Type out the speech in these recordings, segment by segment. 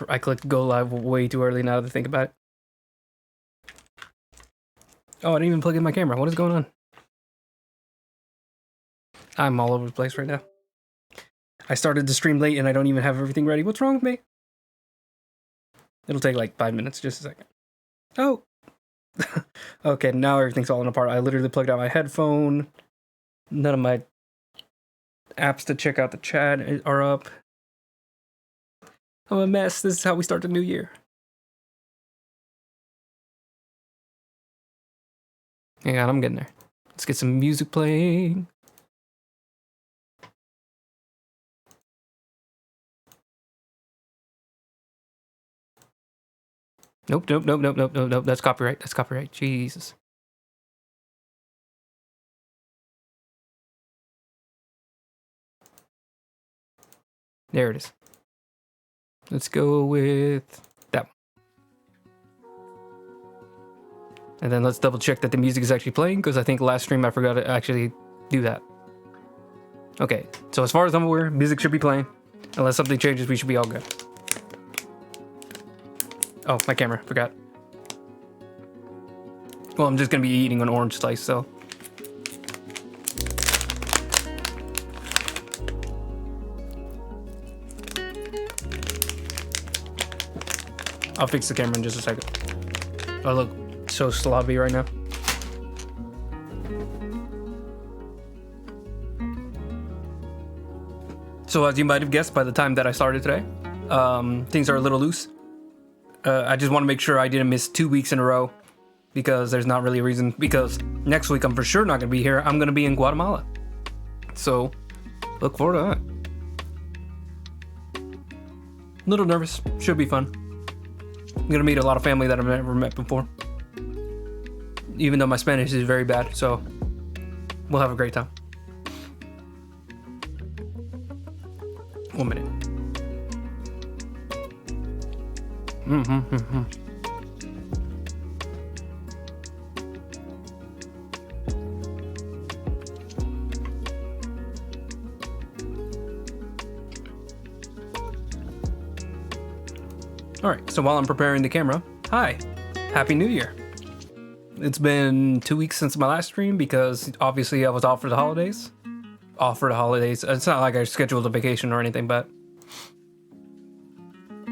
I clicked go live way too early now to think about it. Oh, I didn't even plug in my camera. What is going on? I'm all over the place right now. I started the stream late and I don't even have everything ready. What's wrong with me? It'll take like 5 minutes, just a second. Oh! Okay, now everything's falling apart. I literally plugged out my headphone. None of my apps to check out the chat are up. I'm a mess. This is how we start the new year. Hang on, I'm getting there. Let's get some music playing. Nope. That's copyright. That's copyright. Jesus. There it is. Let's go with that one. And then let's double check that the music is actually playing, because I think last stream I forgot to actually do that. Okay, so as far as I'm aware, music should be playing. Unless something changes, we should be all good. Oh, my camera, forgot. Well, I'm just gonna be eating an orange slice, so. I'll fix the camera in just a second. I look so sloppy right now. So as you might have guessed by the time that I started today, things are a little loose. I just want to make sure I didn't miss 2 weeks in a row, because there's not really a reason, because next week I'm for sure not going to be here. I'm going to be in Guatemala. So look forward to that. A little nervous. Should be fun. I'm going to meet a lot of family that I've never met before. Even though my Spanish is very bad, so we'll have a great time. 1 minute. Alright, so while I'm preparing the camera, hi, Happy New Year. It's been 2 weeks since my last stream, because obviously I was off for the holidays. It's not like I scheduled a vacation or anything, but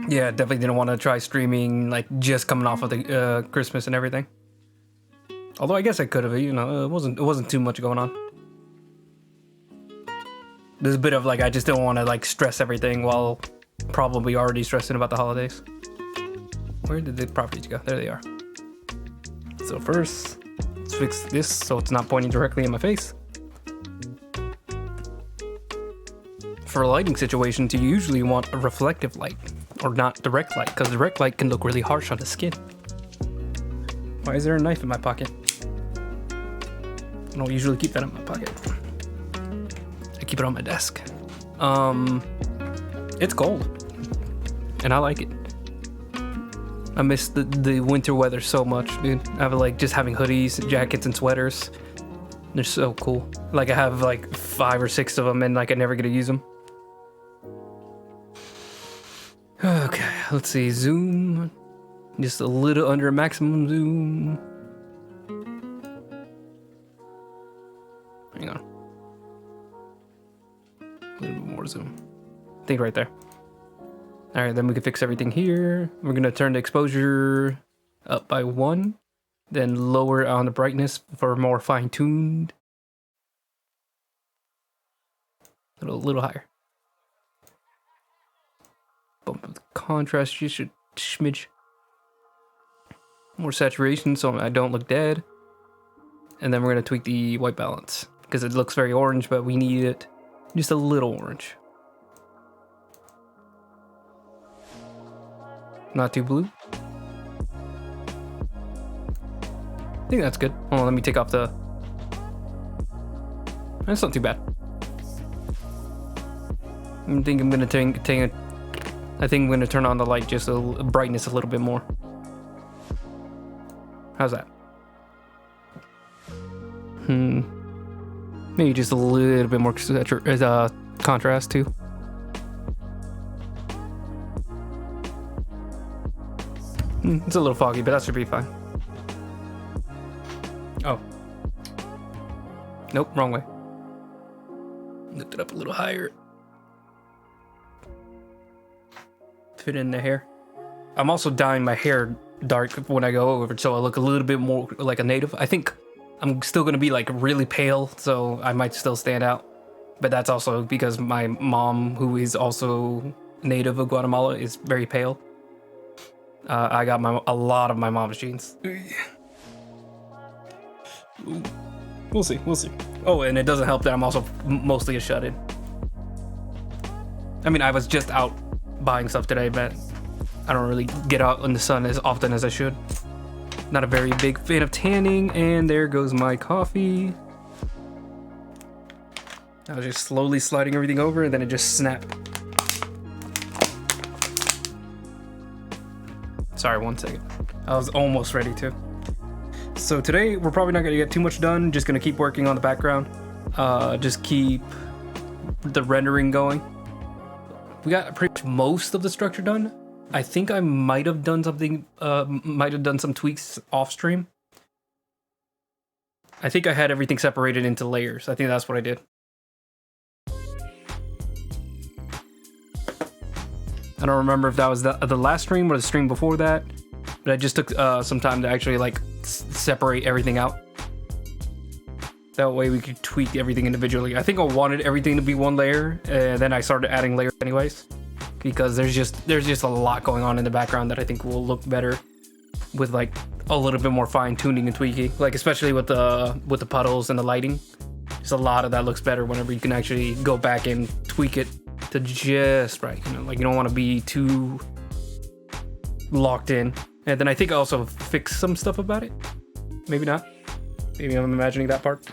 yeah, definitely didn't want to try streaming like just coming off of the Christmas and everything. Although I guess I could have, you know, it wasn't too much going on. There's a bit of like I just don't want to like stress everything while probably already stressing about the holidays. Where did the properties go? There they are. So first, let's fix this so it's not pointing directly in my face. For lighting situations, you usually want a reflective light, or not direct light, because direct light can look really harsh on the skin. Why is there a knife in my pocket? I don't usually keep that in my pocket. I keep it on my desk. It's cold, and I like it. I miss the winter weather so much, dude. I have like just having hoodies, jackets, and sweaters. They're so cool. Like I have like 5 or 6 of them, and like I never get to use them. Okay, let's see. Zoom. Just a little under maximum zoom. Hang on. A little bit more zoom. I think right there. Alright, then we can fix everything here. We're going to turn the exposure up by 1. Then lower on the brightness for more fine-tuned. A little higher. Bump up the contrast just a smidge. More saturation so I don't look dead. And then we're going to tweak the white balance, because it looks very orange, but we need it just a little orange. Not too blue. I think that's good. Hold on, let me take off the... That's not too bad. I think I'm going to I think I'm going to turn on the light just brightness a little bit more. How's that? Maybe just a little bit more contrast too. It's a little foggy, but that should be fine. Oh. Nope, wrong way. Lift it up a little higher. Fit in the hair. I'm also dyeing my hair dark when I go over, so I look a little bit more like a native. I think I'm still gonna be like really pale, so I might still stand out. But that's also because my mom, who is also native of Guatemala, is very pale. I got a lot of my mom's genes. We'll see. Oh, and it doesn't help that I'm also mostly a shut-in. I mean, I was just out buying stuff today, but I don't really get out in the sun as often as I should. Not a very big fan of tanning, and there goes my coffee. I was just slowly sliding everything over, and then it just snapped. Sorry, 1 second. I was almost ready to. So today, we're probably not going to get too much done. Just going to keep working on the background. Just keep the rendering going. We got pretty much most of the structure done. I think I might have done something, might have done some tweaks off stream. I think I had everything separated into layers. I think that's what I did. I don't remember if that was the last stream or the stream before that, but I just took some time to actually like separate everything out. That way we could tweak everything individually. I think I wanted everything to be one layer, and then I started adding layers anyways, because there's just a lot going on in the background that I think will look better with like a little bit more fine tuning and tweaking, like especially with the puddles and the lighting. Just a lot of that looks better whenever you can actually go back and tweak it to just right, you know, like you don't want to be too locked in. And then I think I also fixed some stuff about it. Maybe not. Maybe I'm imagining that part.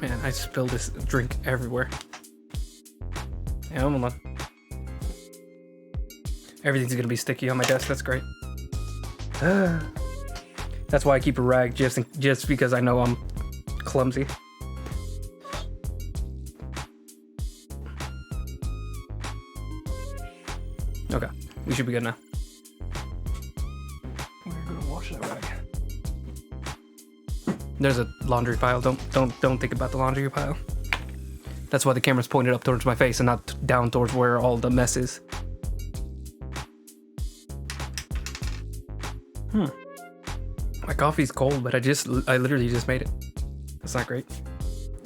Man, I spilled this drink everywhere. Yeah, hold on. Everything's gonna be sticky on my desk. That's great. That's why I keep a rag, just because I know I'm clumsy. Okay, we should be good now. We're gonna wash that rag. There's a laundry pile. Don't think about the laundry pile. That's why the camera's pointed up towards my face and not down towards where all the mess is. My coffee's cold, but I literally just made it. That's not great.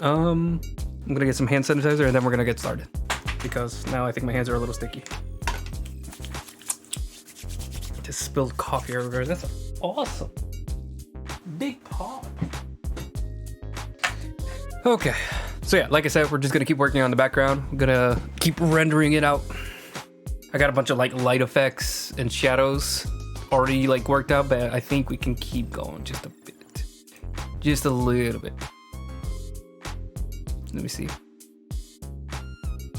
I'm gonna get some hand sanitizer and then we're gonna get started, because now I think my hands are a little sticky. Just spilled coffee everywhere. That's awesome. Big pot. Okay. So yeah, like I said, we're just gonna keep working on the background. I'm gonna keep rendering it out. I got a bunch of like light effects and shadows already like worked out, but I think we can keep going just a bit. Just a little bit. Let me see.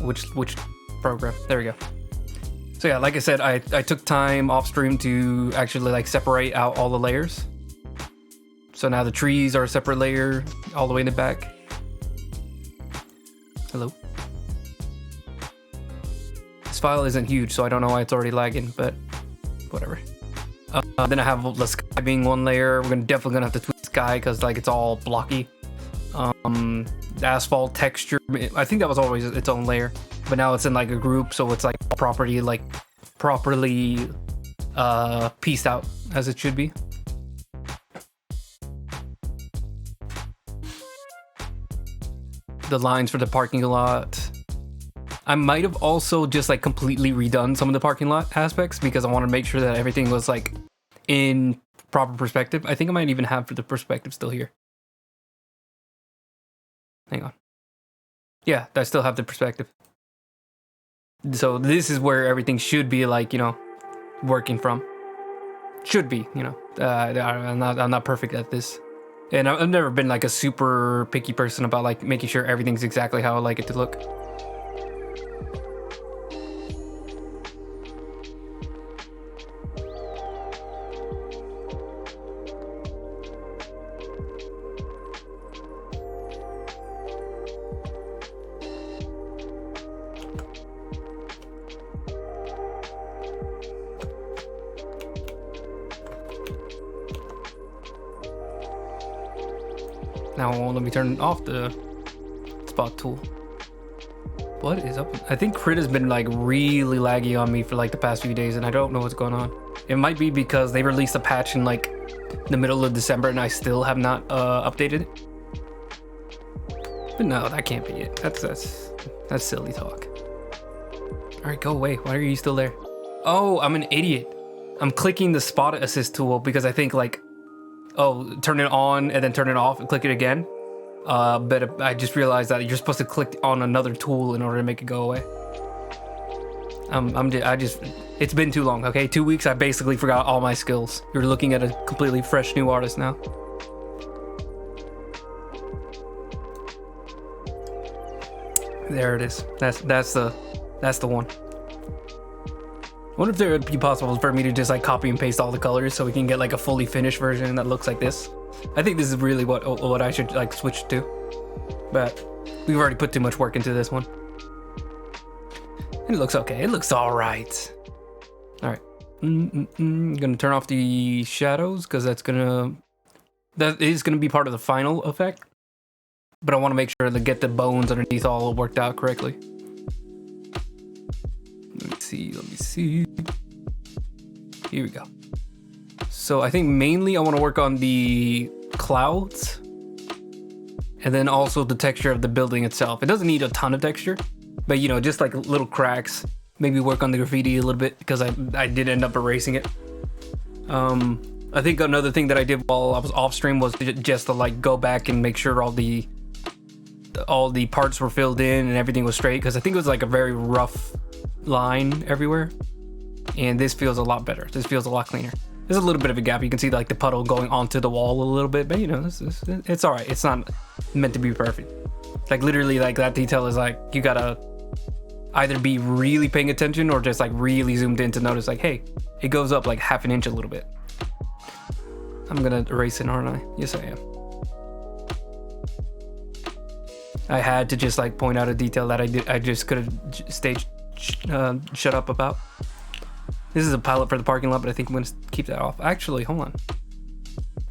Which program? There we go. So yeah, like I said, I took time off stream to actually like separate out all the layers. So now the trees are a separate layer all the way in the back. Hello. This file isn't huge, so I don't know why it's already lagging, but whatever. Then I have the sky being one layer. We're definitely gonna have to tweak the sky because like it's all blocky. The asphalt texture, I think that was always its own layer, but now it's in like a group, so it's like properly pieced out as it should be. The lines for the parking lot. I might have also just like completely redone some of the parking lot aspects because I want to make sure that everything was like in proper perspective. I think I might even have the perspective still here. Hang on. Yeah, I still have the perspective. So this is where everything should be like, you know, working from. Should be, you know. I'm not perfect at this. And I've never been like a super picky person about like making sure everything's exactly how I like it to look. Now it won't let me turn off the spot tool. What is up? I think Crit has been like really laggy on me for like the past few days, and I don't know what's going on. It might be because they released a patch in like the middle of December and I still have not updated it. But no, that can't be it. That's silly talk. All right, go away. Why are you still there? Oh, I'm an idiot. I'm clicking the spot assist tool because I think like, oh, turn it on and then turn it off and click it again. But I just realized that you're supposed to click on another tool in order to make it go away. It's been too long, okay? 2 weeks, I basically forgot all my skills. You're looking at a completely fresh new artist now. There it is. That's the one. I wonder if it would be possible for me to just like copy and paste all the colors so we can get like a fully finished version that looks like this. I think this is really what I should like switch to, but we've already put too much work into this one. It looks okay. It looks all right. All right. I'm gonna turn off the shadows because that is gonna be part of the final effect. But I want to make sure to get the bones underneath all worked out correctly. Let me see. Here we go. So I think mainly I want to work on the clouds and then also the texture of the building itself. It doesn't need a ton of texture, but you know, just like little cracks. Maybe work on the graffiti a little bit because I did end up erasing it. I think another thing that I did while I was off stream was just to like go back and make sure all the parts were filled in and everything was straight, because I think it was like a very rough line everywhere, and this feels a lot better. This feels a lot cleaner. There's a little bit of a gap. You can see like the puddle going onto the wall a little bit, but you know, it's all right. It's not meant to be perfect. Like literally, like that detail is like you gotta either be really paying attention or just like really zoomed in to notice like, hey, it goes up like half an inch a little bit. I'm gonna erase it, aren't I? Yes, I am. I had to just like point out a detail that I just could have shut up about. This is a palette for the parking lot, but I think I'm gonna keep that off. Actually, hold on.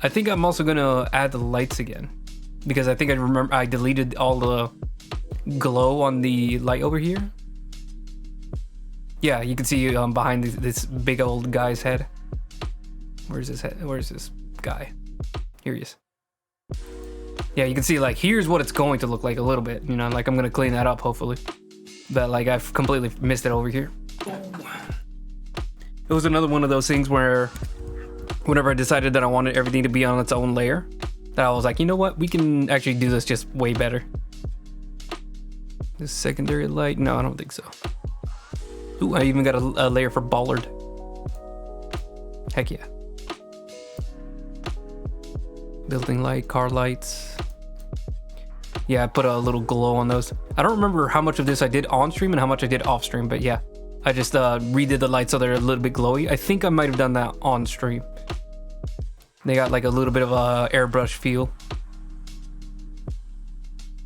I think I'm also gonna add the lights again, because I think I remember I deleted all the glow on the light over here. Yeah, you can see behind this big old guy's head. Where's his head? Where's this guy? Here he is. Yeah, you can see like here's what it's going to look like a little bit. You know, like I'm gonna clean that up hopefully. But like I've completely missed it over here. It was another one of those things where whenever I decided that I wanted everything to be on its own layer, that I was like, you know what? We can actually do this just way better. This secondary light? No, I don't think so. Ooh, I even got a layer for bollard. Heck yeah. Building light, car lights. Yeah, I put a little glow on those. I don't remember how much of this I did on stream and how much I did off stream, but yeah. I just redid the lights so they're a little bit glowy. I think I might have done that on stream. They got like a little bit of a airbrush feel.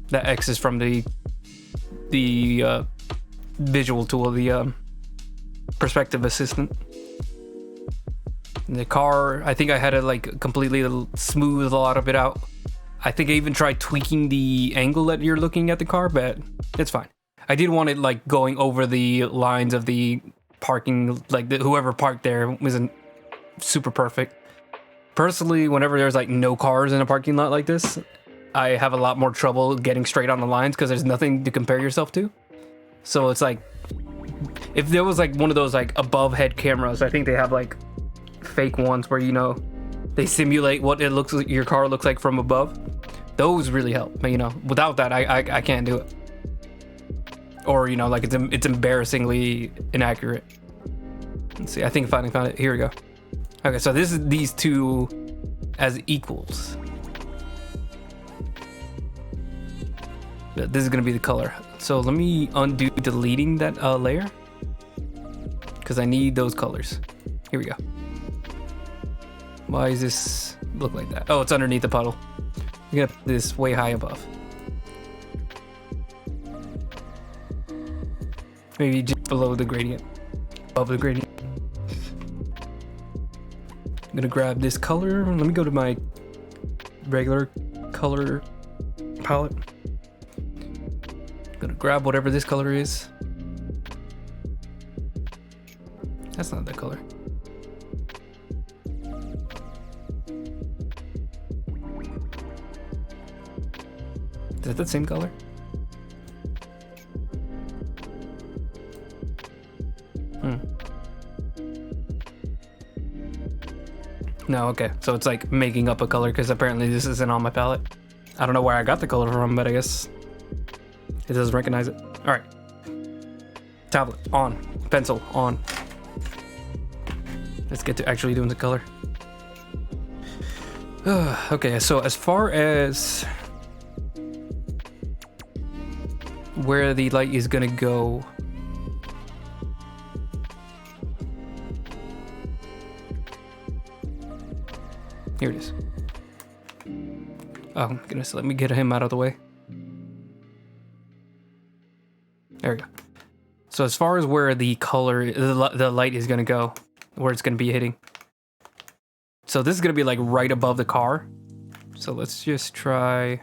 That X is from the visual tool, the perspective assistant. And the car, I think I had to like completely smooth a lot of it out. I think I even tried tweaking the angle that you're looking at the car, but it's fine. I did want it like going over the lines of the parking, like whoever parked there wasn't super perfect. Personally, whenever there's like no cars in a parking lot like this, I have a lot more trouble getting straight on the lines because there's nothing to compare yourself to. So it's like, if there was like one of those like above head cameras, I think they have like fake ones where, you know, they simulate what it looks like, your car looks like from above. Those really help, but you know, without that, I can't do it. Or, you know, like it's embarrassingly inaccurate. Let's see, I think I finally found it. Here we go. Okay, so this is these two as equals. This is gonna be the color. So let me undo deleting that layer, because I need those colors. Here we go. Why does this look like that? Oh, it's underneath the puddle. We're gonna put this way high above. Maybe just below the gradient. Above the gradient. I'm gonna grab this color. Let me go to my regular color palette. Gonna grab whatever this color is. That's not that color. Is that the same color? No, okay. So it's like making up a color because apparently this isn't on my palette. I don't know where I got the color from, but I guess it doesn't recognize it. All right. Tablet on. Pencil on. Let's get to actually doing the color. Okay, so as far as where the light is gonna go, here it is. Oh goodness, let me get him out of the way. There we go. So as far as where the color, the light is gonna go, where it's gonna be hitting. So this is gonna be like right above the car. So let's just try.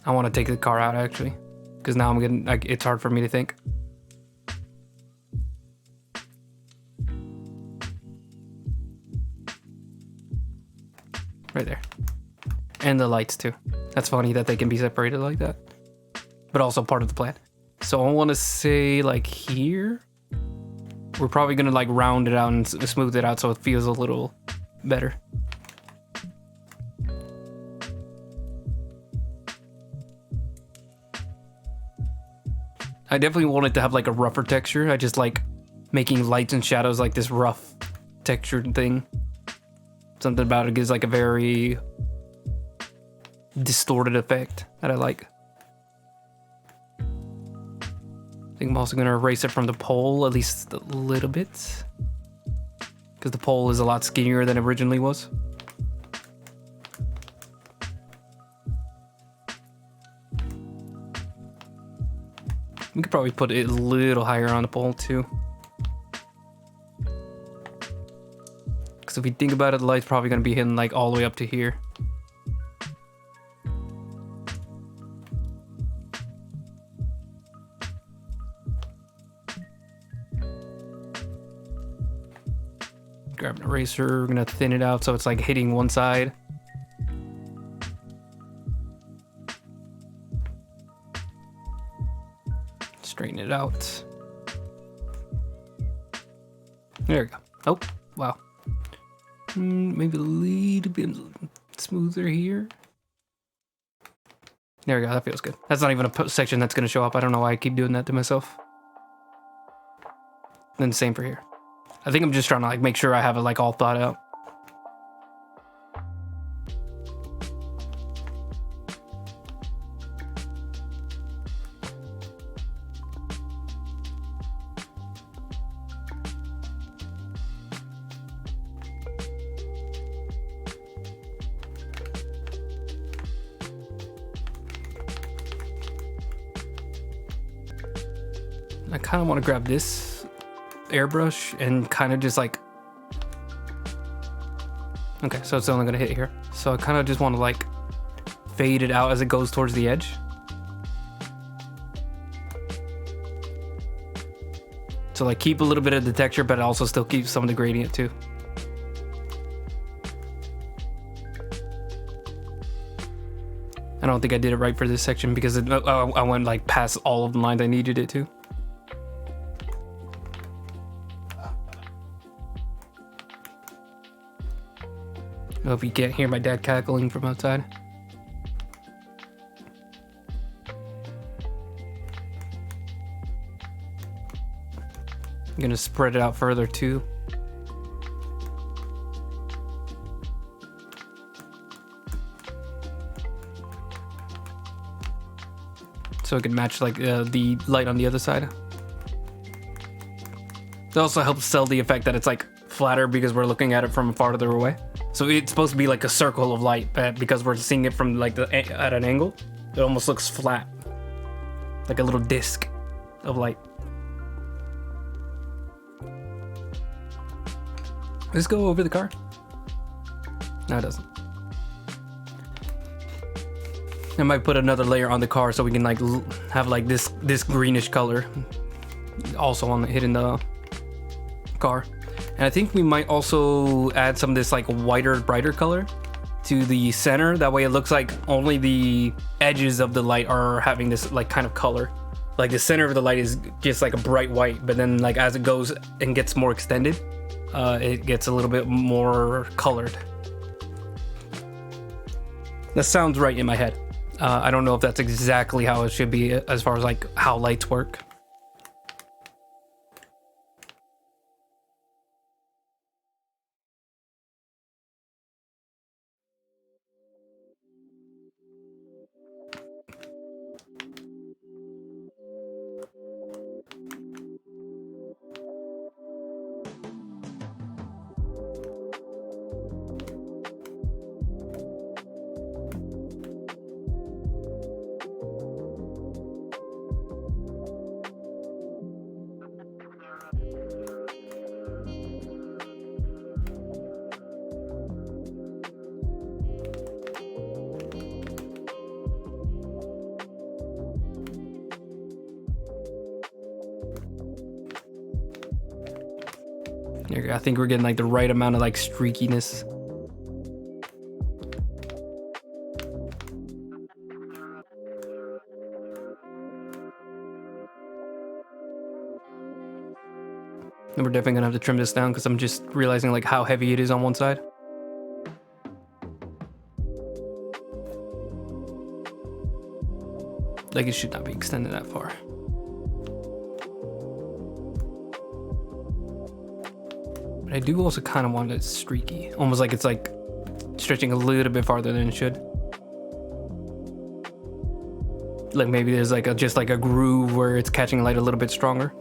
I want to take the car out actually, because now I'm getting like it's hard for me to think. Right there. And the lights too. That's funny that they can be separated like that. But also part of the plan. So I want to say like here. We're probably going to like round it out and smooth it out so it feels a little better. I definitely want it to have like a rougher texture. I just like making lights and shadows like this rough textured thing. Something about it gives like a very distorted effect that I like. I think I'm also going to erase it from the pole at least a little bit, because the pole is a lot skinnier than it originally was. We could probably put it a little higher on the pole too. Because if we think about it, the light's probably going to be hitting like all the way up to here. Grab an eraser, we're going to thin it out so it's like hitting one side. Straighten it out. There we go. Oh, wow. Maybe a little bit smoother here. There we go, that feels good. That's not even a section that's going to show up. I don't know why I keep doing that to myself. Then same for here. I think I'm just trying to like make sure I have it like all thought out. I kind of want to grab this airbrush and kind of just like, okay, so it's only going to hit here. So I kind of just want to like fade it out as it goes towards the edge. So like keep a little bit of the texture, but also still keep some of the gradient too. I don't think I did it right for this section because I went like past all of the lines I needed it to. I hope you can't hear my dad cackling from outside. I'm gonna spread it out further too. So it can match like the light on the other side. It also helps sell the effect that it's like flatter because we're looking at it from farther away. So it's supposed to be like a circle of light, but because we're seeing it from like at an angle, it almost looks flat, like a little disc of light. Let's go over the car. No, it doesn't. I might put another layer on the car so we can like have like this greenish color also on hitting the car. And I think we might also add some of this like whiter, brighter color to the center. That way it looks like only the edges of the light are having this like kind of color. Like the center of the light is just like a bright white, but then like as it goes and gets more extended, it gets a little bit more colored. That sounds right in my head. I don't know if that's exactly how it should be as far as like how lights work. I think we're getting like the right amount of like streakiness. And we're definitely gonna have to trim this down because I'm just realizing like how heavy it is on one side. Like it should not be extended that far. But I do also kind of want it streaky, almost like it's like stretching a little bit farther than it should. Like maybe there's like just like a groove where it's catching light a little bit stronger.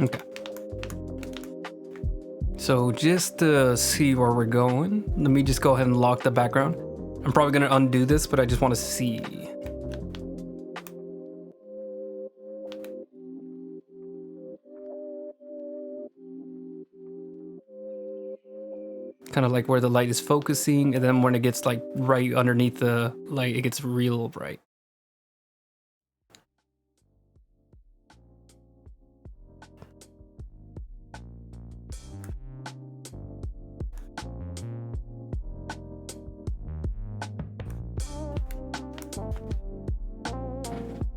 Okay. So just to see where we're going, let me just go ahead and lock the background. I'm probably gonna undo this, but I just want to see. Kind of like where the light is focusing, and then when it gets like right underneath the light, it gets real bright.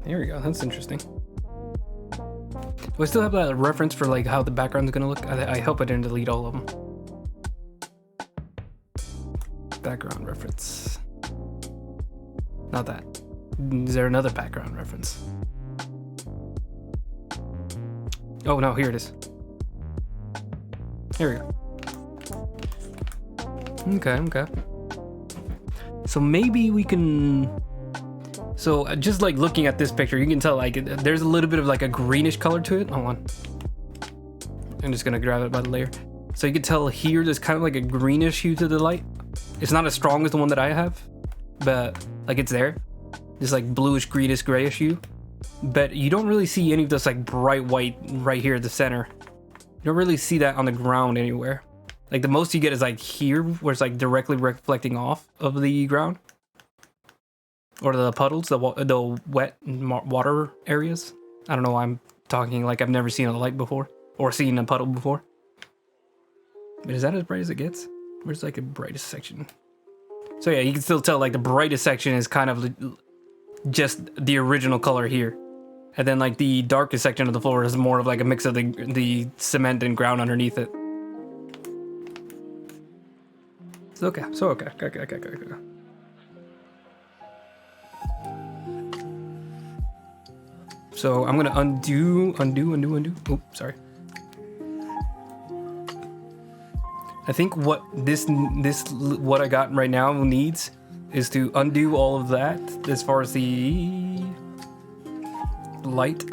There we go, that's interesting. Do I still have that reference for like how the background's gonna look? I hope I didn't delete all of them. Background reference. Not that. Is there another background reference? Oh no, here it is. Here we go. Okay. So maybe we can... So just like looking at this picture, you can tell like there's a little bit of like a greenish color to it. Hold on. I'm just gonna grab it by the layer. So you can tell here there's kind of like a greenish hue to the light. It's not as strong as the one that I have, but like it's there. This like bluish, greenish, grayish hue. But you don't really see any of this like bright white right here at the center. You don't really see that on the ground anywhere. Like the most you get is like here, where it's like directly reflecting off of the ground. Or the puddles, the wet water areas. I don't know why I'm talking like I've never seen a light before. Or seen a puddle before. But is that as bright as it gets? Where's like the brightest section? So yeah, you can still tell like the brightest section is kind of just the original color here. And then like the darkest section of the floor is more of like a mix of the cement and ground underneath it. So okay. Okay. So I'm gonna undo. Oh, sorry. I think what what I got right now needs is to undo all of that as far as the light.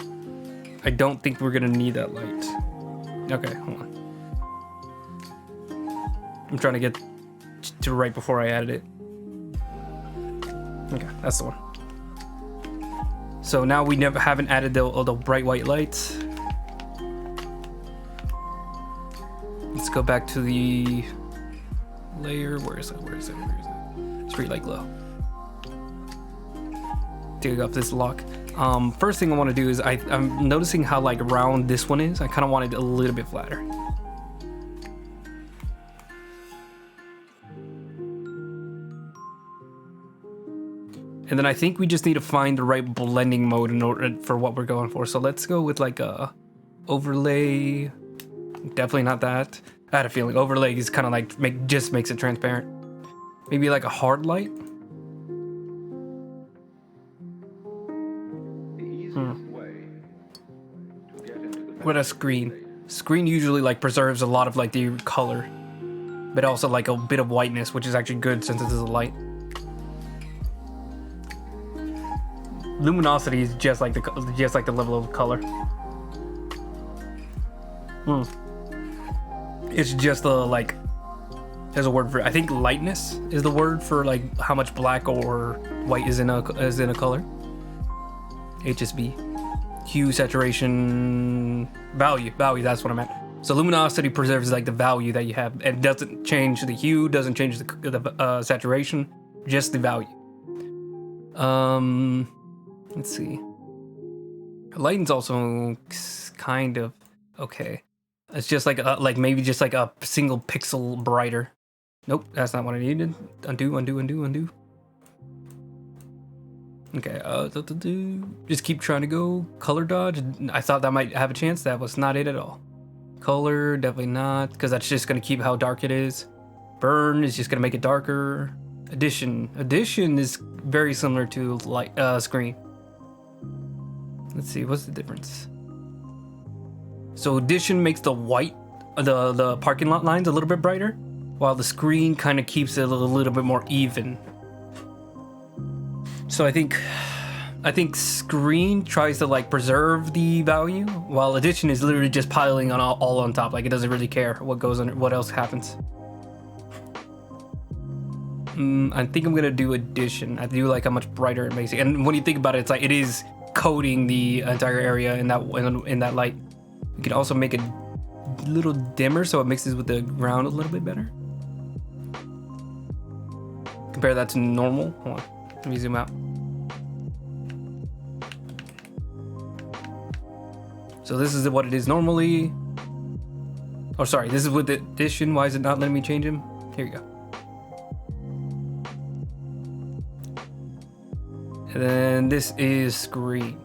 I don't think we're gonna need that light. Okay, hold on. I'm trying to get to right before I added it. Okay, that's the one. So now we haven't added the bright white lights. Let's go back to the layer. Where is it? Street light glow. Take off this lock. First thing I want to do is I'm noticing how like round this one is. I kind of want it a little bit flatter. And then I think we just need to find the right blending mode in order for what we're going for. So let's go with like a overlay. Definitely not that. I had a feeling overlay is kind of like just makes it transparent. Maybe like a hard light. What a screen. Screen usually like preserves a lot of like the color, but also like a bit of whiteness, which is actually good since this is a light. Luminosity is just like the level of color. It's just like there's a word for it. I think lightness is the word for like how much black or white is in a color. HSB. Hue, saturation, value, that's what I meant. So luminosity preserves like the value that you have and doesn't change the hue, doesn't change the saturation, just the value. Let's see. Lighting's also kind of okay. It's just like maybe just like a single pixel brighter. Nope, that's not what I needed. Undo. Okay, just keep trying to go. Color dodge. I thought that might have a chance. That was not it at all. Color, definitely not, because that's just gonna keep how dark it is. Burn is just gonna make it darker. Addition is very similar to light screen. Let's see, what's the difference? So addition makes the white, the parking lot lines a little bit brighter, while the screen kind of keeps it a little bit more even. So I think screen tries to like preserve the value, while addition is literally just piling on all on top. Like it doesn't really care what goes on, what else happens. I think I'm gonna do addition. I do like how much brighter it makes it. And when you think about it, it's like it is coating the entire area in that light. We can also make it a little dimmer so it mixes with the ground a little bit better. Compare that to normal. Hold on. Let me zoom out. So this is what it is normally. Oh, sorry. This is with the addition. Why is it not letting me change him? Here you go. And then this is screen.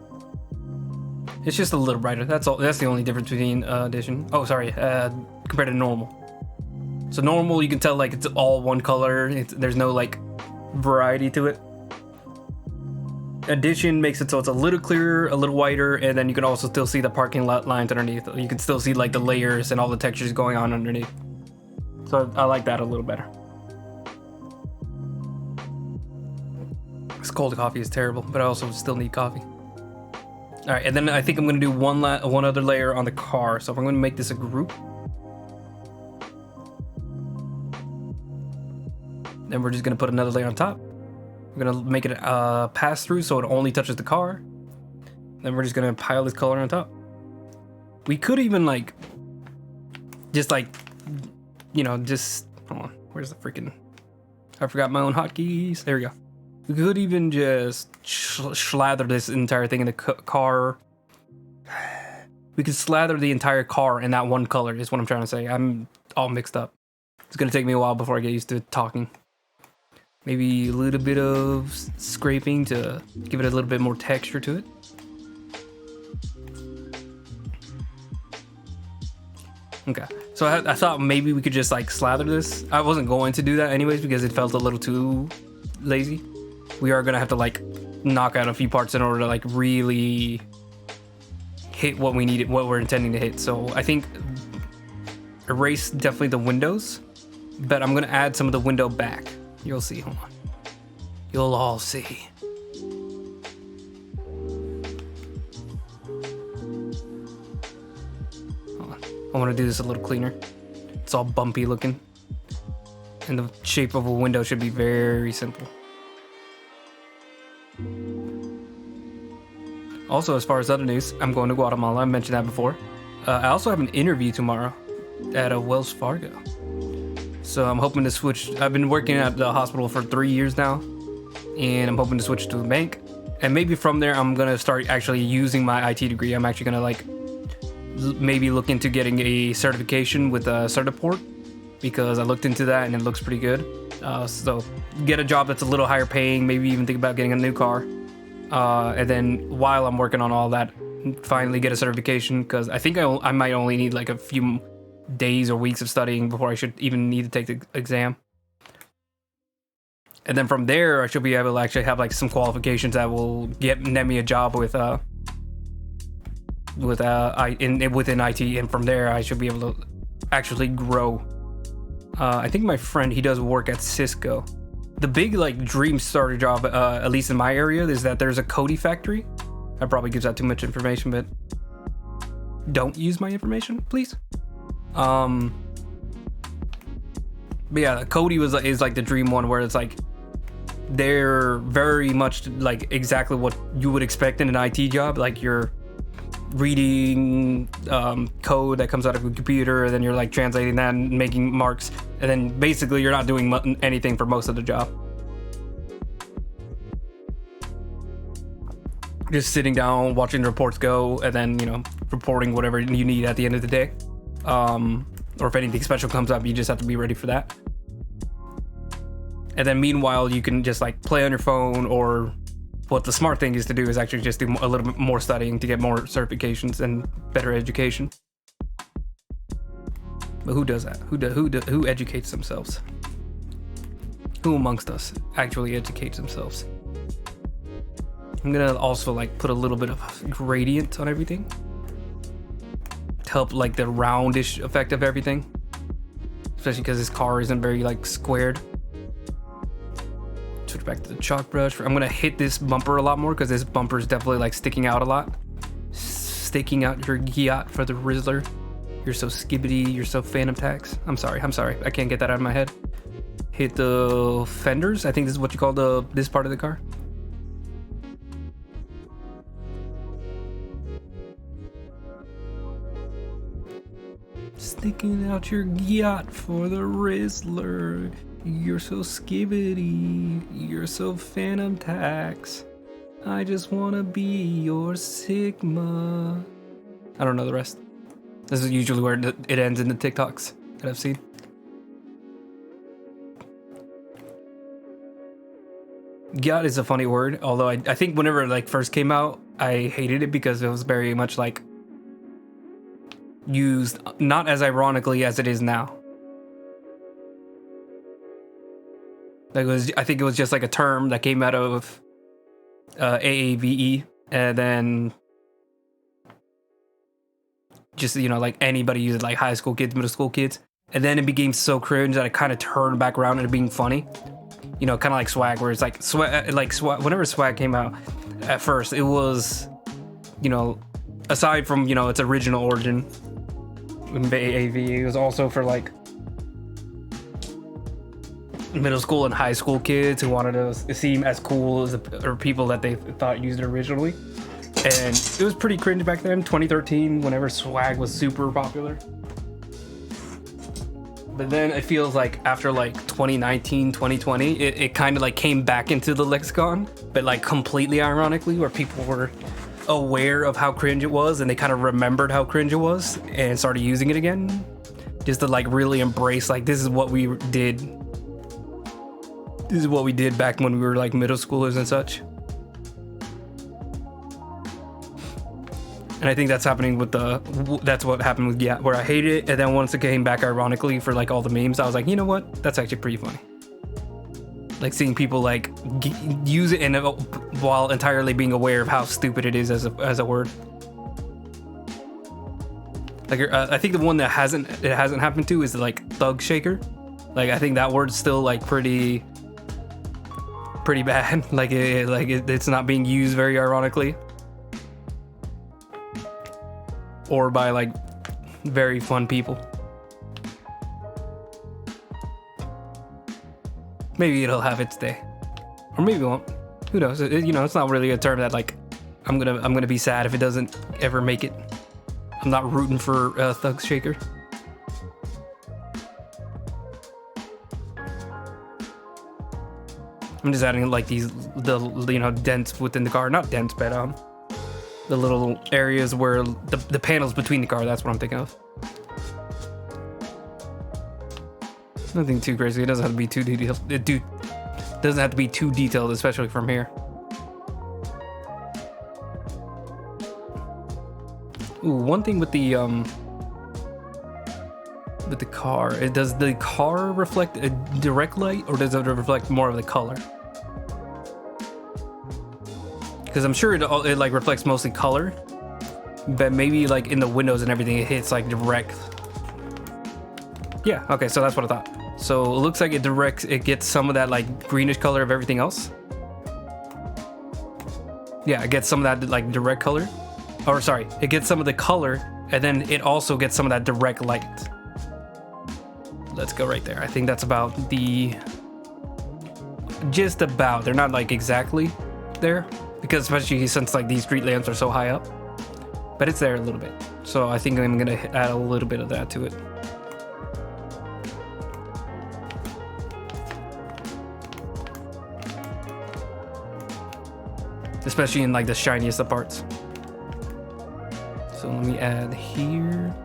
It's just a little brighter. That's all. That's the only difference between addition. Oh, sorry. Compared to normal. So normal, you can tell like it's all one color. There's no like variety to it. Addition makes it so it's a little clearer, a little whiter, and then you can also still see the parking lot lines underneath. You can still see like the layers and all the textures going on underneath. So I like that a little better. This cold coffee is terrible, but I also still need coffee. All right, and then I think I'm gonna do one other layer on the car. So if I'm gonna make this a group, then we're just gonna put another layer on top. We're gonna make it pass through so it only touches the car. Then we're just gonna pile this color on top. We could even like, just like, you know, just, hold on, where's the freaking, I forgot my own hotkeys. There we go. We could even just slather this entire thing in the car. We could slather the entire car in that one color is what I'm trying to say. I'm all mixed up. It's gonna take me a while before I get used to talking. Maybe a little bit of scraping to give it a little bit more texture to it. Okay, So I thought maybe we could just like slather this. I wasn't going to do that anyways because it felt a little too lazy. We are gonna have to like knock out a few parts in order to like really hit what we needed, what we're intending to hit. So I think erase definitely the windows, but I'm gonna add some of the window back. You'll see. Hold on. You'll all see. I want to do this a little cleaner. It's all bumpy looking. And the shape of a window should be very simple. Also, as far as other news, I'm going to Guatemala. I mentioned that before. I also have an interview tomorrow at a Wells Fargo. So I'm hoping to switch. I've been working at the hospital for 3 years now. And I'm hoping to switch to a bank. And maybe from there, I'm going to start actually using my IT degree. I'm actually going to like maybe look into getting a certification with Certiport, because I looked into that and it looks pretty good. So get a job that's a little higher paying, maybe even think about getting a new car. And then while I'm working on all that, finally get a certification, because I think I might only need like a few days or weeks of studying before I should even need to take the exam. And then from there, I should be able to actually have like some qualifications that will net me a job within IT, and from there I should be able to actually grow. I think my friend, he does work at Cisco. The big like dream starter job, at least in my area, is that there's a Cody factory. That probably gives out too much information, but don't use my information, please. But yeah, Cody is like the dream one, where it's like they're very much like exactly what you would expect in an IT job. Like you're reading code that comes out of a computer, and then you're like translating that and making marks, and then basically you're not doing anything for most of the job. Just sitting down, watching the reports go, and then, you know, reporting whatever you need at the end of the day. Or if anything special comes up, you just have to be ready for that. And then meanwhile, you can just like play on your phone, or what the smart thing is to do is actually just do a little bit more studying to get more certifications and better education. But who does that? Who educates themselves? Who amongst us actually educates themselves? I'm gonna also like put a little bit of gradient on everything to help like the roundish effect of everything, especially because this car isn't very like squared. Switch back to the chalk brush. I'm gonna hit this bumper a lot more, because this bumper is definitely like sticking out a lot. Sticking out your yacht for the Rizzler. You're so skibbity, you're so Phantom Tax. I'm sorry, I can't get that out of my head. Hit the fenders. I think this is what you call this part of the car. Sticking out your yacht for the Rizzler. You're so skibbity, you're so Phantom Tax. I just wanna be your Sigma. I don't know the rest. This is usually where it ends in the TikToks that I've seen. Yacht is a funny word, although I think whenever it like first came out, I hated it because it was very much like used not as ironically as it is now. Like I think it was just like a term that came out of AAVE, and then just, you know, like anybody used it, like high school kids, middle school kids, and then it became so cringe that it kind of turned back around into being funny. You know, kind of like swag, where it's like swag. Whenever swag came out, at first it was, you know, aside from, you know, its original origin in AAVE, it was also for like middle school and high school kids who wanted to seem as cool as or people that they thought used it originally. And it was pretty cringe back then, 2013, whenever swag was super popular. But then it feels like after like 2019, 2020, it kind of like came back into the lexicon, but like completely ironically, where people were aware of how cringe it was and they kind of remembered how cringe it was and started using it again, just to like really embrace like this is what we did. This is what we did back when we were like middle schoolers and such. And I think that's happening with that's what happened with Giat, where I hated it, and then once it came back ironically for like all the memes, I was like, you know what? That's actually pretty funny. Like seeing people like use it and while entirely being aware of how stupid it is as a word. Like I think the one that hasn't happened to is like thug shaker. Like I think that word's still like pretty bad. Like it's not being used very ironically. Or by like very fun people. Maybe it'll have its day, or maybe it won't. Who knows? It's not really a term that like I'm gonna be sad if it doesn't ever make it. I'm not rooting for Thug Shaker. I'm just adding like the dents within the car, not dents, but the little areas where the panels between the car, that's what I'm thinking of. Nothing too crazy. It doesn't have to be too detailed. It doesn't have to be too detailed, especially from here. Ooh, one thing with the car, does the car reflect a direct light, or does it reflect more of the color? Because I'm sure it like reflects mostly color, but maybe like in the windows and everything it hits like direct. Yeah, okay, so that's what I thought. So it looks like it gets some of that like greenish color of everything else. Yeah, it gets some of that like direct color. Or sorry, it gets some of the color, and then it also gets some of that direct light. Let's go right there. I think that's about just about. They're not like exactly there, because especially since like these street lamps are so high up, but it's there a little bit. So I think I'm gonna add a little bit of that to it. Especially in like the shiniest of parts. So let me add here.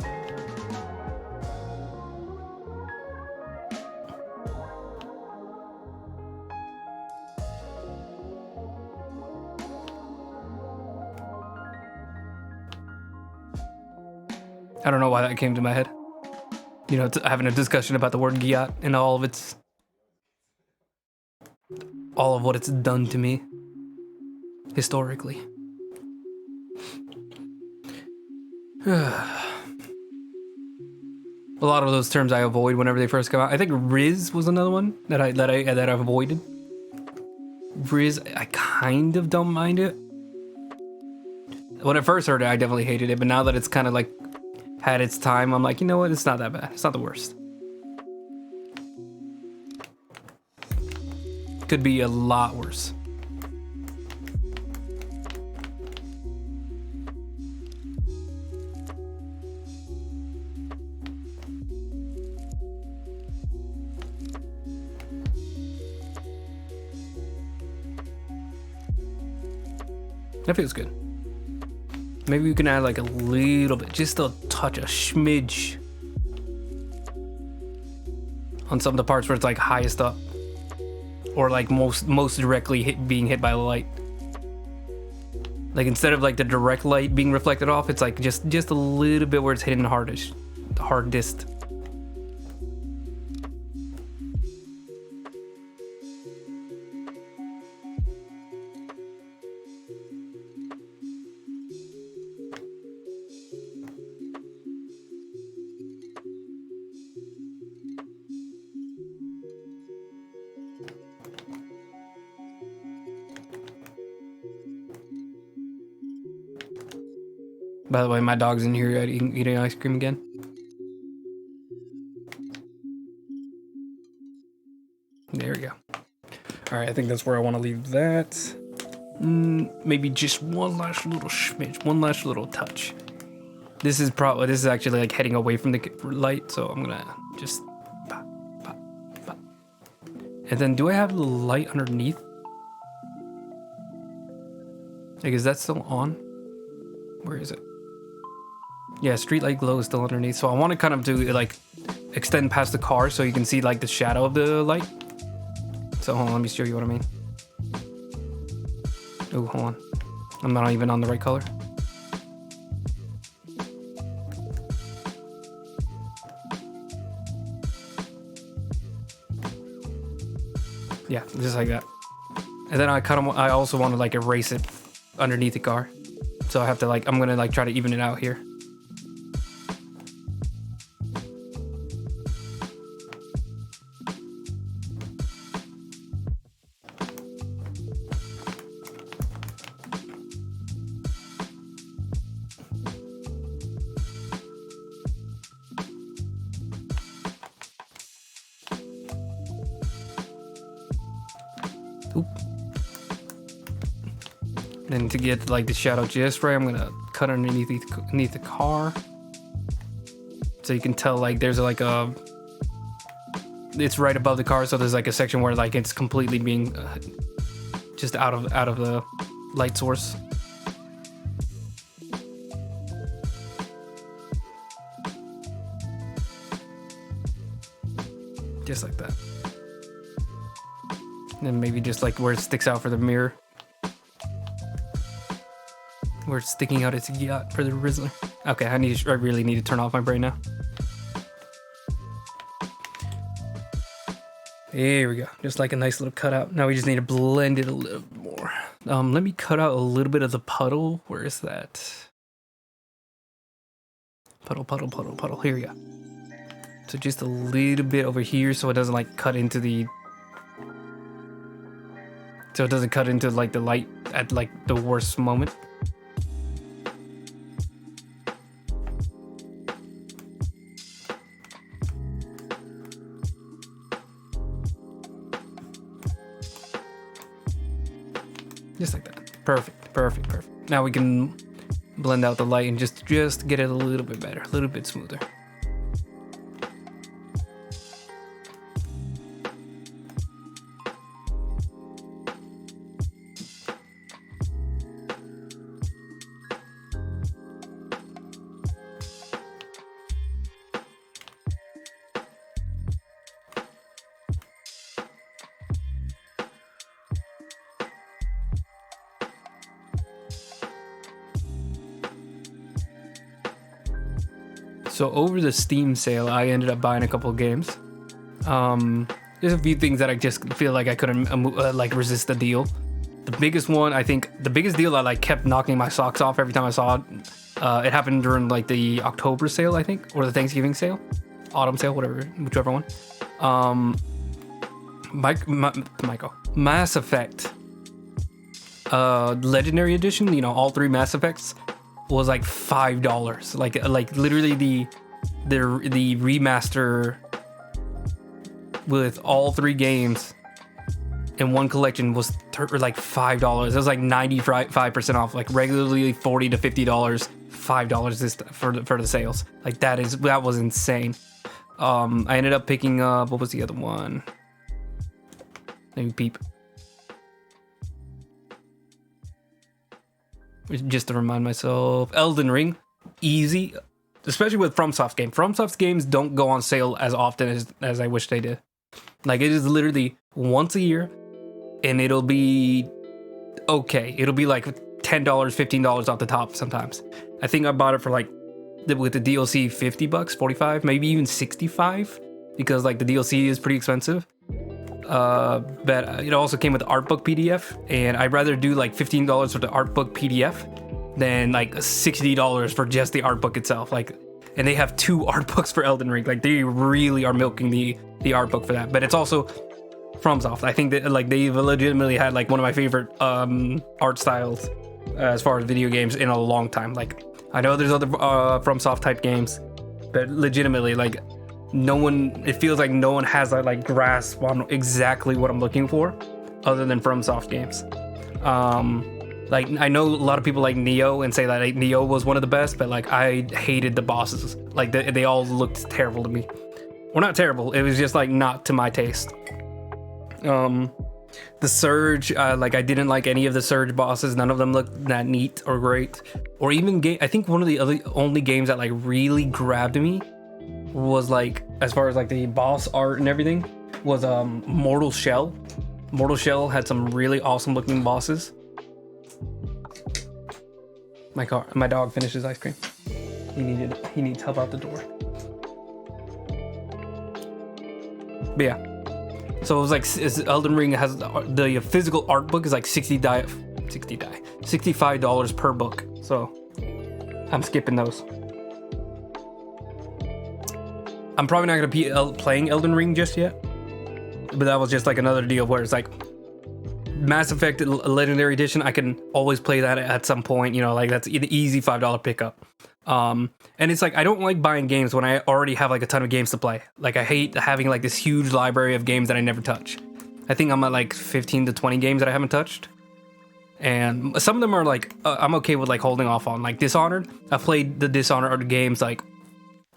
I don't know why that came to my head. Having a discussion about the word Giat and all of what it's done to me historically. A lot of those terms I avoid whenever they first come out. I think Riz was another one that I've avoided. Riz, I kind of don't mind it. When I first heard it, I definitely hated it, but now that it's kind of like had its time, I'm like, you know what? It's not that bad. It's not the worst. Could be a lot worse. That feels good. Maybe we can add like a little bit, just a touch, a smidge on some of the parts where it's like highest up, or like most directly being hit by the light. Like instead of like the direct light being reflected off, it's like just a little bit where it's hitting the hardest. By the way, my dog's in here eating ice cream again. There we go. All right, I think that's where I want to leave that. Maybe just one last little smidge, one last little touch. This is actually like heading away from the light, so I'm gonna just pop, pop, pop. And then do I have the light underneath? Like, is that still on? Where is it? Yeah, street light glow is still underneath. So I want to kind of do like extend past the car so you can see like the shadow of the light. So hold on, let me show you what I mean. Oh, hold on. I'm not even on the right color. Yeah, just like that. And then I also want to like erase it underneath the car. So I have to like, I'm gonna like try to even it out here. Oop. Then to get like the shadow just right, I'm gonna cut underneath the car, so you can tell like there's like a, it's right above the car, so there's like a section where like it's completely being just out of the light source. Just like that. And then maybe just like where it sticks out for the mirror. Where it's sticking out its yacht for the Rizzler. Okay, I really need to turn off my brain now. There we go. Just like a nice little cutout. Now we just need to blend it a little more. Let me cut out a little bit of the puddle. Where is that? Puddle. Here we go. So just a little bit over here so it doesn't like cut into the... So it doesn't cut into like the light at like the worst moment. Just like that. Perfect. Now we can blend out the light and just get it a little bit better, a little bit smoother. So over the Steam sale, I ended up buying a couple of games. There's a few things that I just feel like I couldn't like resist the deal. The biggest one, I think, the biggest deal that like kept knocking my socks off every time I saw it. It happened during like the October sale, I think, or the Thanksgiving sale, autumn sale, whichever one. Mass Effect, Legendary Edition. You know, all 3 Mass Effects was like $5. Like literally the remaster with all 3 games in one collection was like $5. It was like 95% off. Like regularly $40 to $50, $5 for the sales. Like that was insane. I ended up picking up, what was the other one? Let me peep. Just to remind myself, Elden Ring, easy, especially with FromSoft games. FromSoft games don't go on sale as often as I wish they did. Like it is literally once a year, and it'll be okay. It'll be like $10, $15 off the top sometimes. I think I bought it for like with the DLC $50, 45, maybe even 65, because like the DLC is pretty expensive. But it also came with the art book PDF, and I'd rather do like $15 for the art book PDF than like $60 for just the art book itself. Like, and they have 2 art books for Elden Ring. Like they really are milking the art book for that. But it's also FromSoft. I think that like they've legitimately had like one of my favorite art styles as far as video games in a long time. Like I know there's other FromSoft type games, but legitimately like it feels like no one has that like grasp on exactly what I'm looking for other than FromSoft games. Like I know a lot of people like Neo and say that like, Neo was one of the best, but like I hated the bosses. Like they all looked terrible to me. Well, not terrible, it was just like not to my taste. The Surge, like I didn't like any of the Surge bosses. None of them looked that neat or great. Or even I think one of the only games that like really grabbed me was like, as far as like the boss art and everything, was Mortal Shell. Mortal Shell had some really awesome looking bosses. My dog finished his ice cream. He needs help out the door. But yeah, So it was like Elden Ring has the physical art book is like $65 per book. So I'm skipping those. I'm probably not gonna be playing Elden Ring just yet, but that was just like another deal where it's like Mass Effect Legendary Edition. I can always play that at some point. You know, like that's an easy $5 pickup. And it's like I don't like buying games when I already have like a ton of games to play. Like I hate having like this huge library of games that I never touch. I think I'm at like 15 to 20 games that I haven't touched. And some of them are like, I'm okay with like holding off on. Like Dishonored, I've played the Dishonored games like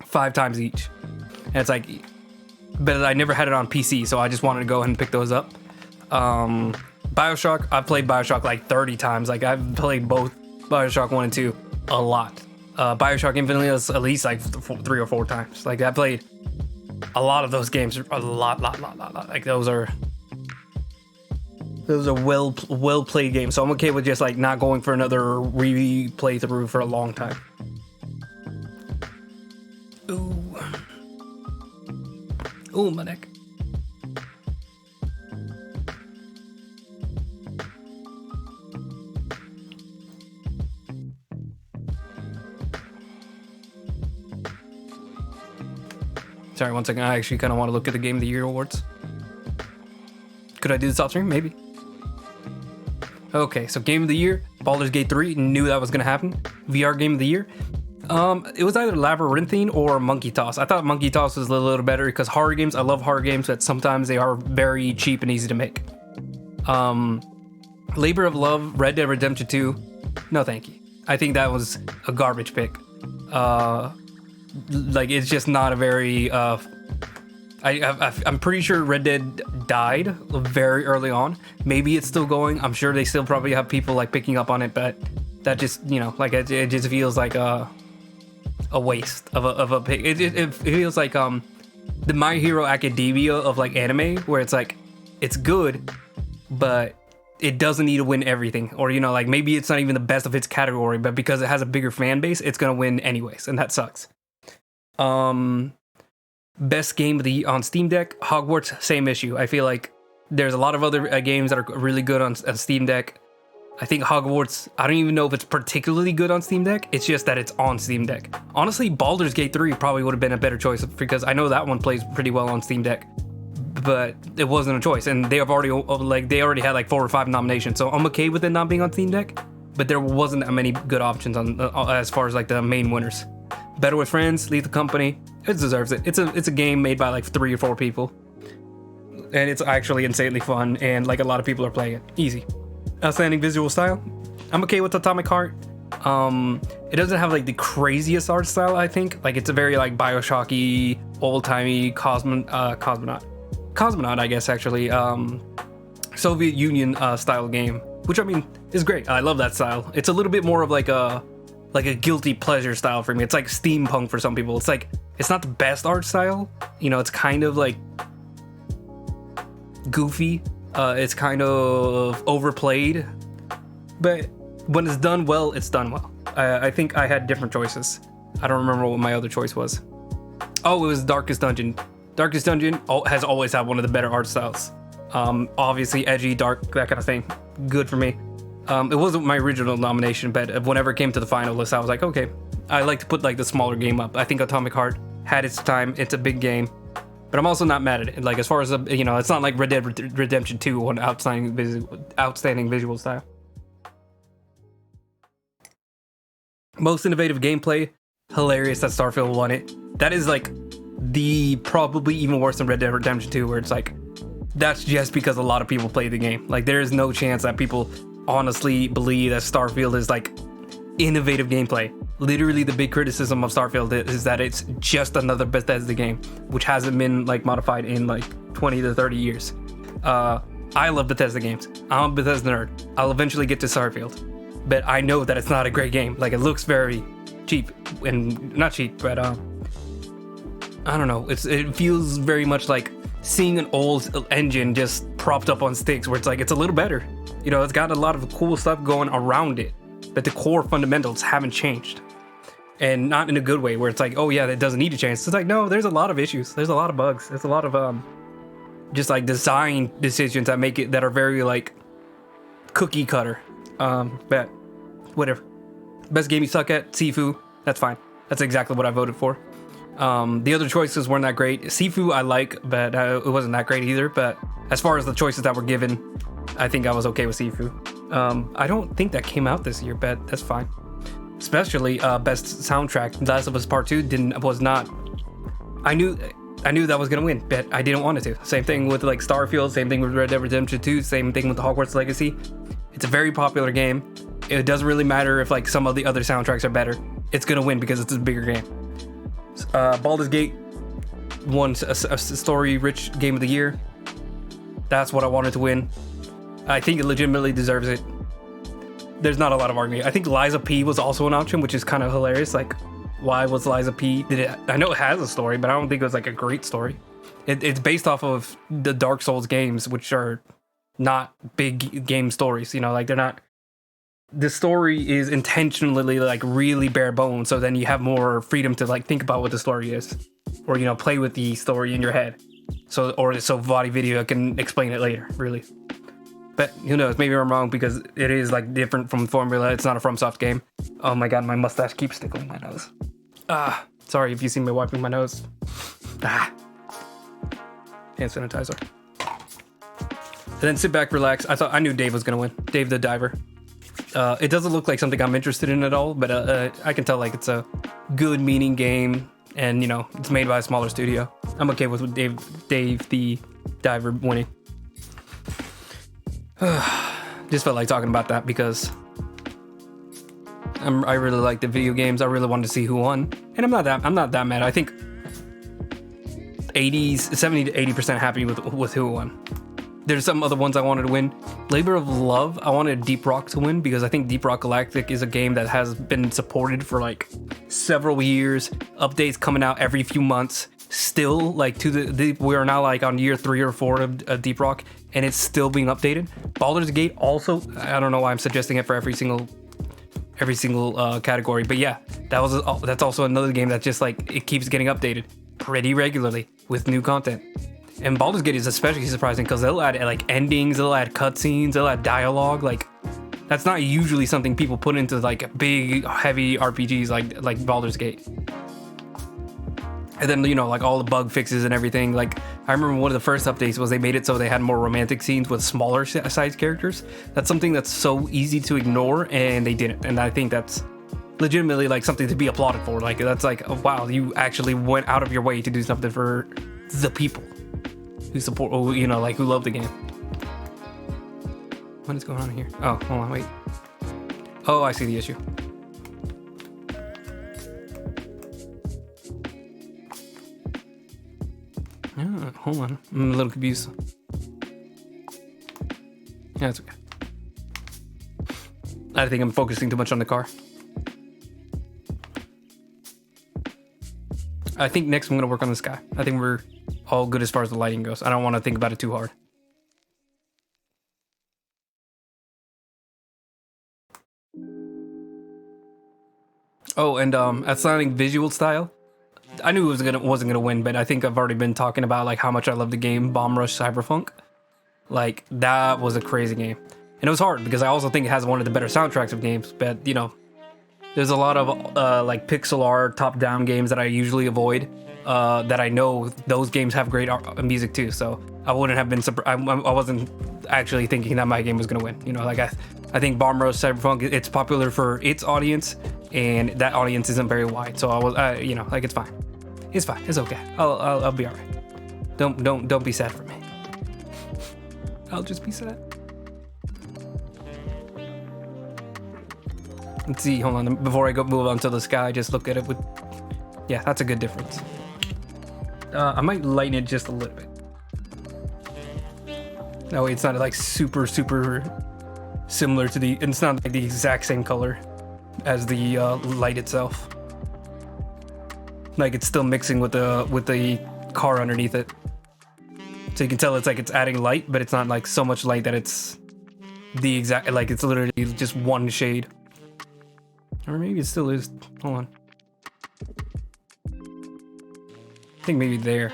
5 times each. And it's like, but I never had it on PC, so I just wanted to go ahead and pick those up. Bioshock, I've played Bioshock like 30 times. Like I've played both Bioshock 1 and 2 a lot. Bioshock Infinite is at least like 3 or 4 times. Like I played a lot of those games, a lot. Like those are well played games. So I'm okay with just like not going for another replay through for a long time. Ooh, my neck. Sorry, one second. I actually kind of want to look at the Game of the Year awards. Could I do this off stream? Maybe. Okay, so Game of the Year, Baldur's Gate 3. Knew that was going to happen. VR Game of the Year. It was either Labyrinthine or Monkey Toss. I thought Monkey Toss was a little better because horror games, I love horror games, but sometimes they are very cheap and easy to make. Labor of Love, Red Dead Redemption 2. No, thank you. I think that was a garbage pick. Like it's just not a very I'm pretty sure Red Dead died very early on. Maybe it's still going. I'm sure they still probably have people like picking up on it, but that just, you know, like it just feels like a waste of a pick. It feels like the My Hero Academia of like anime, where it's like it's good, but it doesn't need to win everything, or, you know, like maybe it's not even the best of its category, but because it has a bigger fan base, it's gonna win anyways, and that sucks. Best game of the year on Steam Deck, Hogwarts, same issue. I feel like there's a lot of other games that are really good on Steam Deck. I think Hogwarts, I don't even know if it's particularly good on Steam Deck. It's just that it's on Steam Deck. Honestly, Baldur's Gate 3 probably would have been a better choice because I know that one plays pretty well on Steam Deck, but it wasn't a choice. And they already had like 4 or 5 nominations. So I'm okay with it not being on Steam Deck, but there wasn't that many good options on as far as like the main winners. Better with Friends, Lethal Company, it deserves it. It's a game made by like 3 or 4 people, and it's actually insanely fun, and like a lot of people are playing it. Easy. Outstanding visual style, I'm okay with Atomic Heart. It doesn't have like the craziest art style, I think. Like it's a very like Bioshocky, old-timey cosmonaut, I guess, actually, Soviet Union style game, which I mean is great. I love that style. It's a little bit more of like a guilty pleasure style for me. It's like steampunk for some people. It's like, it's not the best art style, you know, it's kind of like goofy, it's kind of overplayed, but when it's done well, it's done well. I think I had different choices. I don't remember what my other choice was. Oh, it was Darkest Dungeon. Darkest Dungeon has always had one of the better art styles. Obviously edgy, dark, that kind of thing. Good for me. It wasn't my original nomination, but whenever it came to the final list, I was like, okay, I like to put like the smaller game up. I think Atomic Heart had its time. It's a big game, but I'm also not mad at it. Like as far as you know, it's not like Red Dead Redemption 2 on outstanding visual style. Most innovative gameplay, hilarious that Starfield won it. That is like the probably even worse than Red Dead Redemption 2, where it's like that's just because a lot of people play the game. Like there is no chance that people honestly believe that Starfield is like innovative gameplay. Literally the big criticism of Starfield is that it's just another Bethesda game, which hasn't been like modified in like 20 to 30 years. I love Bethesda games. I'm a Bethesda nerd. I'll eventually get to Starfield, but I know that it's not a great game. Like it looks very cheap, and not cheap, but I don't know. It feels very much like seeing an old engine just propped up on sticks, where it's like it's a little better. You know, it's got a lot of cool stuff going around it, but the core fundamentals haven't changed. And not in a good way, where it's like, oh yeah, that doesn't need to change. It's like, no, there's a lot of issues. There's a lot of bugs. There's a lot of just like design decisions that are very like cookie cutter. But whatever. Best game you suck at, Sifu. That's fine. That's exactly what I voted for. The other choices weren't that great. Sifu I like, but it wasn't that great either. But as far as the choices that were given, I think I was okay with Sifu. I don't think that came out this year, but that's fine. Especially best soundtrack. Last of Us Part 2 was not. I knew that was gonna win, but I didn't want it to. Same thing with like Starfield. Same thing with Red Dead Redemption 2. Same thing with the Hogwarts Legacy. It's a very popular game. It doesn't really matter if like some of the other soundtracks are better. It's gonna win because it's a bigger game. Baldur's Gate won a story-rich game of the year. That's what I wanted to win. I think it legitimately deserves it. There's not a lot of argument. I think Liza P was also an option, which is kind of hilarious. Like, why was Liza P? I know it has a story, but I don't think it was like a great story. It's based off of the Dark Souls games, which are not big game stories. You know, like they're not. The story is intentionally like really bare bones, so then you have more freedom to like think about what the story is, or you know, play with the story in your head. So Body Video can explain it later, really. But who knows? Maybe I'm wrong because it is like different from Formula. It's not a FromSoft game. Oh my god, my mustache keeps tickling my nose. Sorry if you see me wiping my nose. Hand sanitizer. And then sit back, relax. I knew Dave was gonna win. Dave the Diver. It doesn't look like something I'm interested in at all, but I can tell like it's a good meaning game, and you know it's made by a smaller studio. I'm okay with Dave the Diver winning. Just felt like talking about that because I really like the video games. I really wanted to see who won, and I'm not that mad. I think 70 to 80% happy with who won. There's some other ones I wanted to win. Labor of Love, I wanted Deep Rock to win because I think Deep Rock Galactic is a game that has been supported for like several years. Updates coming out every few months. Still, like we are now like on year 3 or 4 of Deep Rock, and it's still being updated. Baldur's Gate also, I don't know why I'm suggesting it for every single category, but yeah, that's also another game that just like it keeps getting updated pretty regularly with new content. And Baldur's Gate is especially surprising because they'll add like endings, they'll add cutscenes, they'll add dialogue. Like that's not usually something people put into like big, heavy RPGs like Baldur's Gate. And then you know like all the bug fixes and everything. Like I remember one of the first updates was they made it so they had more romantic scenes with smaller size characters. That's something that's so easy to ignore, and they didn't. And I think that's legitimately like something to be applauded for. Like that's like, oh, wow, you actually went out of your way to do something for the people who support, you know, like who love the game. What is going on here? Oh, hold on, wait. Oh, I see the issue. Hold on, I'm a little confused. Yeah, it's okay. I think I'm focusing too much on the car. I think next I'm gonna work on the sky. I think we're all good as far as the lighting goes. I don't want to think about it too hard. Oh, and outstanding visual style. I knew it wasn't gonna win, but I think I've already been talking about like how much I love the game Bomb Rush Cyberpunk. Like that was a crazy game, and it was hard because I also think it has one of the better soundtracks of games. But you know, there's a lot of like pixel art top-down games that I usually avoid. That I know those games have great music too, so I wouldn't have been I wasn't actually thinking that my game was gonna win. You know, like I think Bomb Rush Cyberpunk, it's popular for its audience, and that audience isn't very wide. So I was, you know, like it's fine, it's okay. I'll be alright. Don't be sad for me. I'll just be sad. Let's see. Hold on. Before I move on to the sky, just look at it with. Yeah, that's a good difference. I might lighten it just a little bit. No, it's not like super similar to the. It's not like the exact same color as the light itself. Like it's still mixing with the car underneath it. So you can tell it's like it's adding light, but it's not like so much light that it's the exact. Like it's literally just one shade. Or maybe it still is. Hold on. I think maybe there.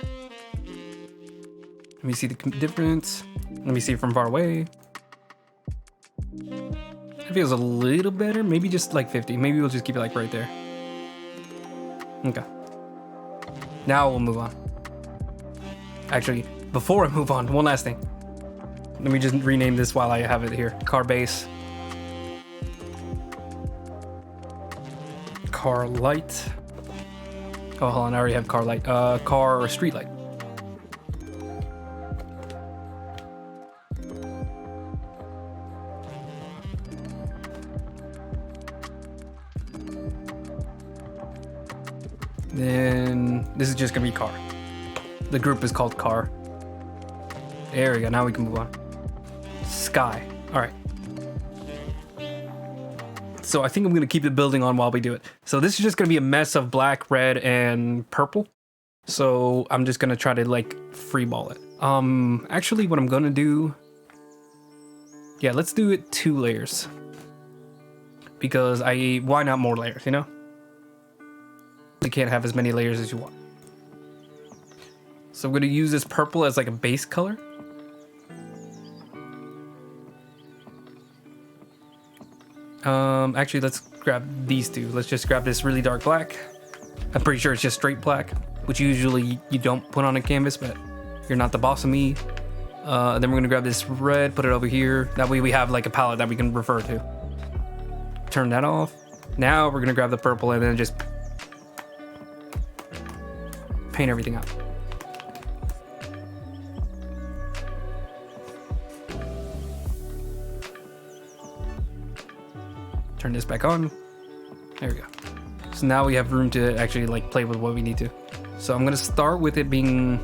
me see the difference. Let me see it from far away. It feels a little better. Maybe just like 50. Maybe we'll just keep it like right there. Okay. Now we'll move on. Actually, before I move on, one last thing. Let me just rename this while I have it here. Car base. Car light. Oh, hold on. I already have car light. Car or street light. Then this is just gonna be car. The group is called car. There we go. Now we can move on. Sky. All right. So I think I'm gonna keep the building on while we do it. So this is just gonna be a mess of black, red, and purple. So I'm just gonna try to like freeball it. Actually, what I'm gonna do, yeah, let's do it 2 layers. Because why not more layers? You know, you can't have as many layers as you want. So I'm gonna use this purple as like a base color. Actually, let's grab these 2. Let's just grab this really dark black. I'm pretty sure it's just straight black, which usually you don't put on a canvas, but you're not the boss of me. Then we're gonna grab this red, put it over here. That way we have like a palette that we can refer to. Turn that off. Now we're gonna grab the purple and then just paint everything out. Turn this back on. There we go. So now we have room to actually like play with what we need to. So I'm gonna start with it being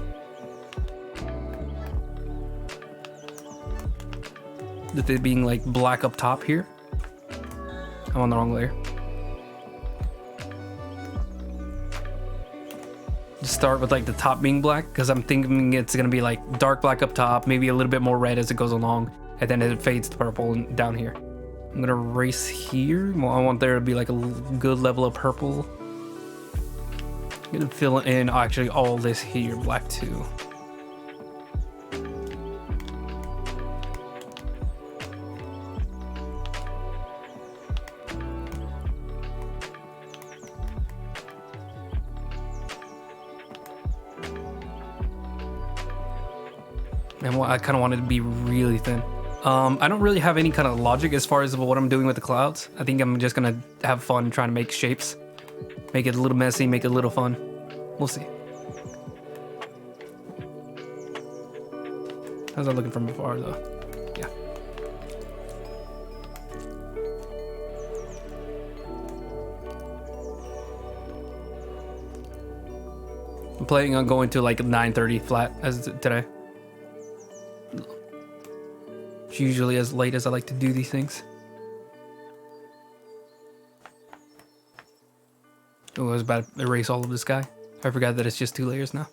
like black up top here. I'm on the wrong layer. Just start with like the top being black because I'm thinking it's gonna be like dark black up top, maybe a little bit more red as it goes along, and then it fades to purple and down here. I'm gonna erase here. Well, I want there to be like a good level of purple. I'm gonna fill in actually all this here, black too. And I kind of want it to be really thin. I don't really have any kind of logic as far as what I'm doing with the clouds. I think I'm just gonna have fun trying to make shapes. Make it a little messy, make it a little fun. We'll see. How's that looking from afar though? Yeah. I'm planning on going to like 9:30 flat as today. It's usually as late as I like to do these things. Oh, I was about to erase all of the sky. I forgot that it's just 2 layers now.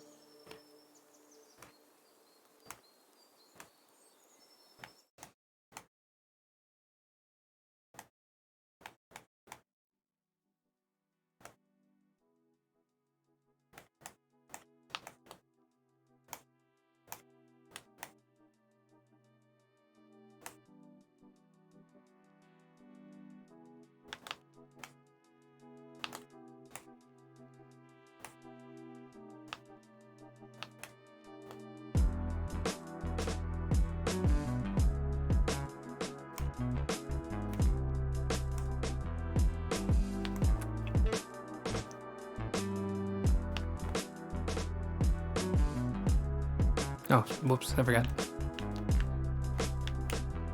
Oh, whoops, I forgot.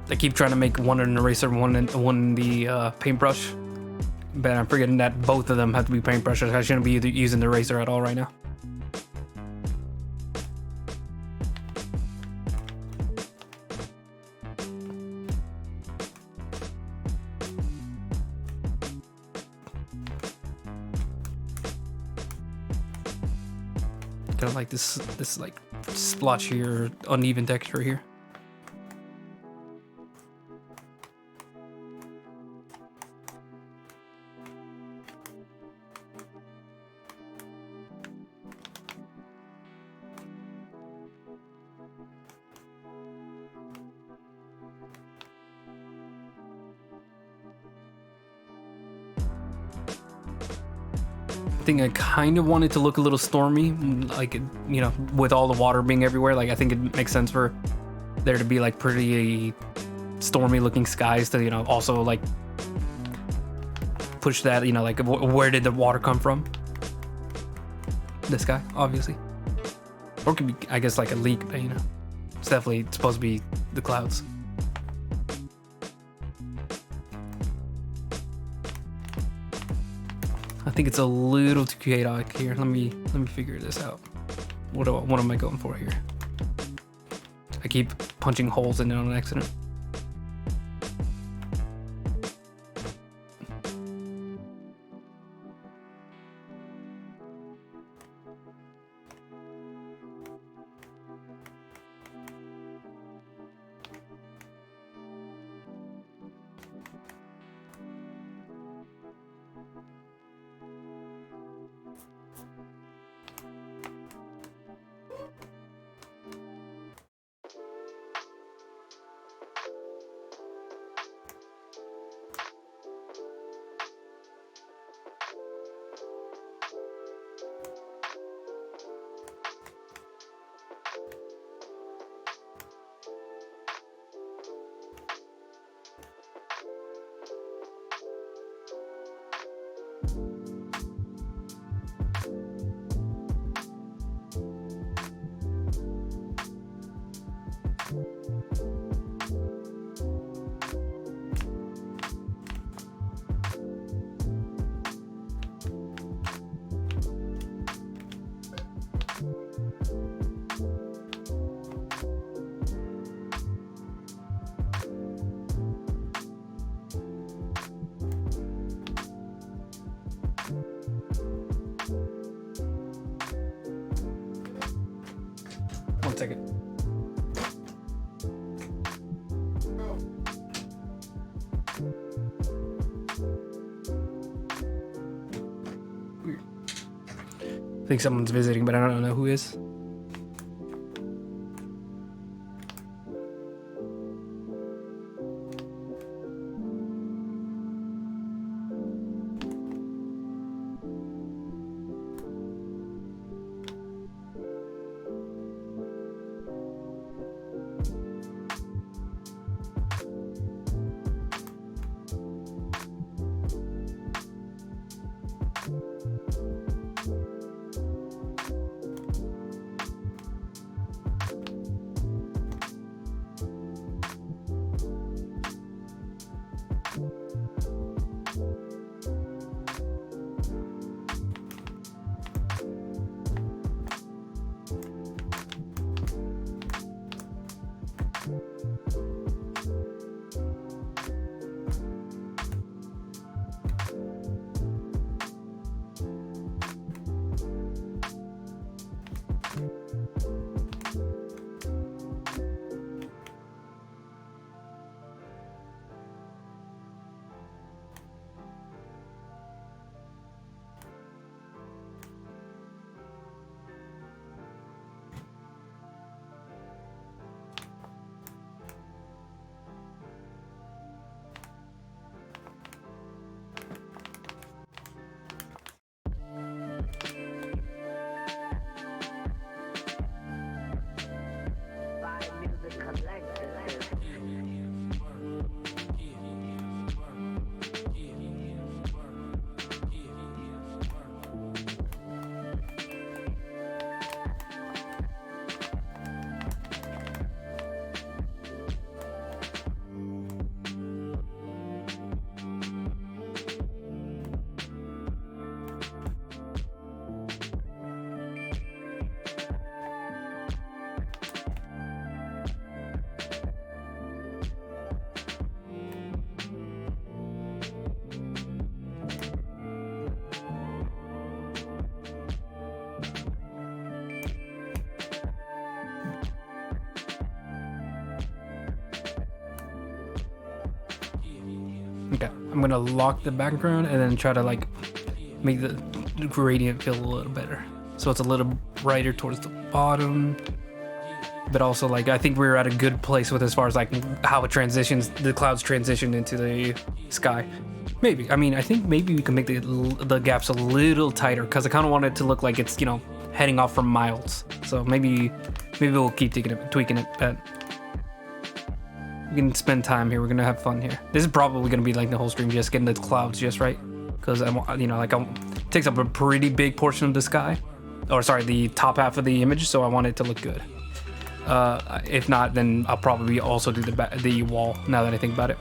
I keep trying to make one an eraser, one in the paintbrush. But I'm forgetting that both of them have to be paintbrushes. I shouldn't be using the eraser at all right now. Kind of like this like splotch here, uneven texture here. thing. I kind of wanted to look a little stormy, like, you know, with all the water being everywhere. Like, I think it makes sense for there to be like pretty stormy looking skies to, you know, also like push that, you know, like where did the water come from? The sky, obviously. Or it could be, I guess, like a leak, but you know, it's definitely supposed to be the clouds. I think it's a little too chaotic here. Let me figure this out. What am I going for here? I keep punching holes in it on accident. One second. Weird. I think someone's visiting, but I don't know who is. Okay, I'm gonna lock the background and then try to like make the gradient feel a little better. So it's a little brighter towards the bottom, but also like I think we're at a good place with as far as like how it transitions, the clouds transition into the sky. Maybe. I mean, I think maybe we can make the gaps a little tighter because I kind of want it to look like it's, you know, heading off from Miles. So maybe we'll keep tweaking it. But we can spend time here. We're gonna have fun here. This is probably gonna be like the whole stream, just getting the clouds just right, because I'm, you know, like it takes up a pretty big portion of the sky, or sorry, the top half of the image. So I want it to look good. If not, then I'll probably also do the wall. Now that I think about it.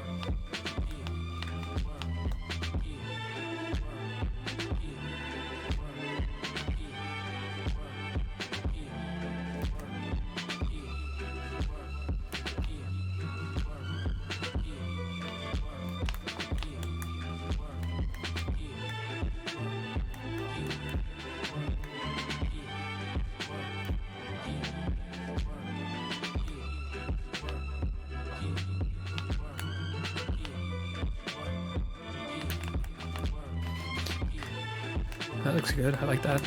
That looks good. I like that.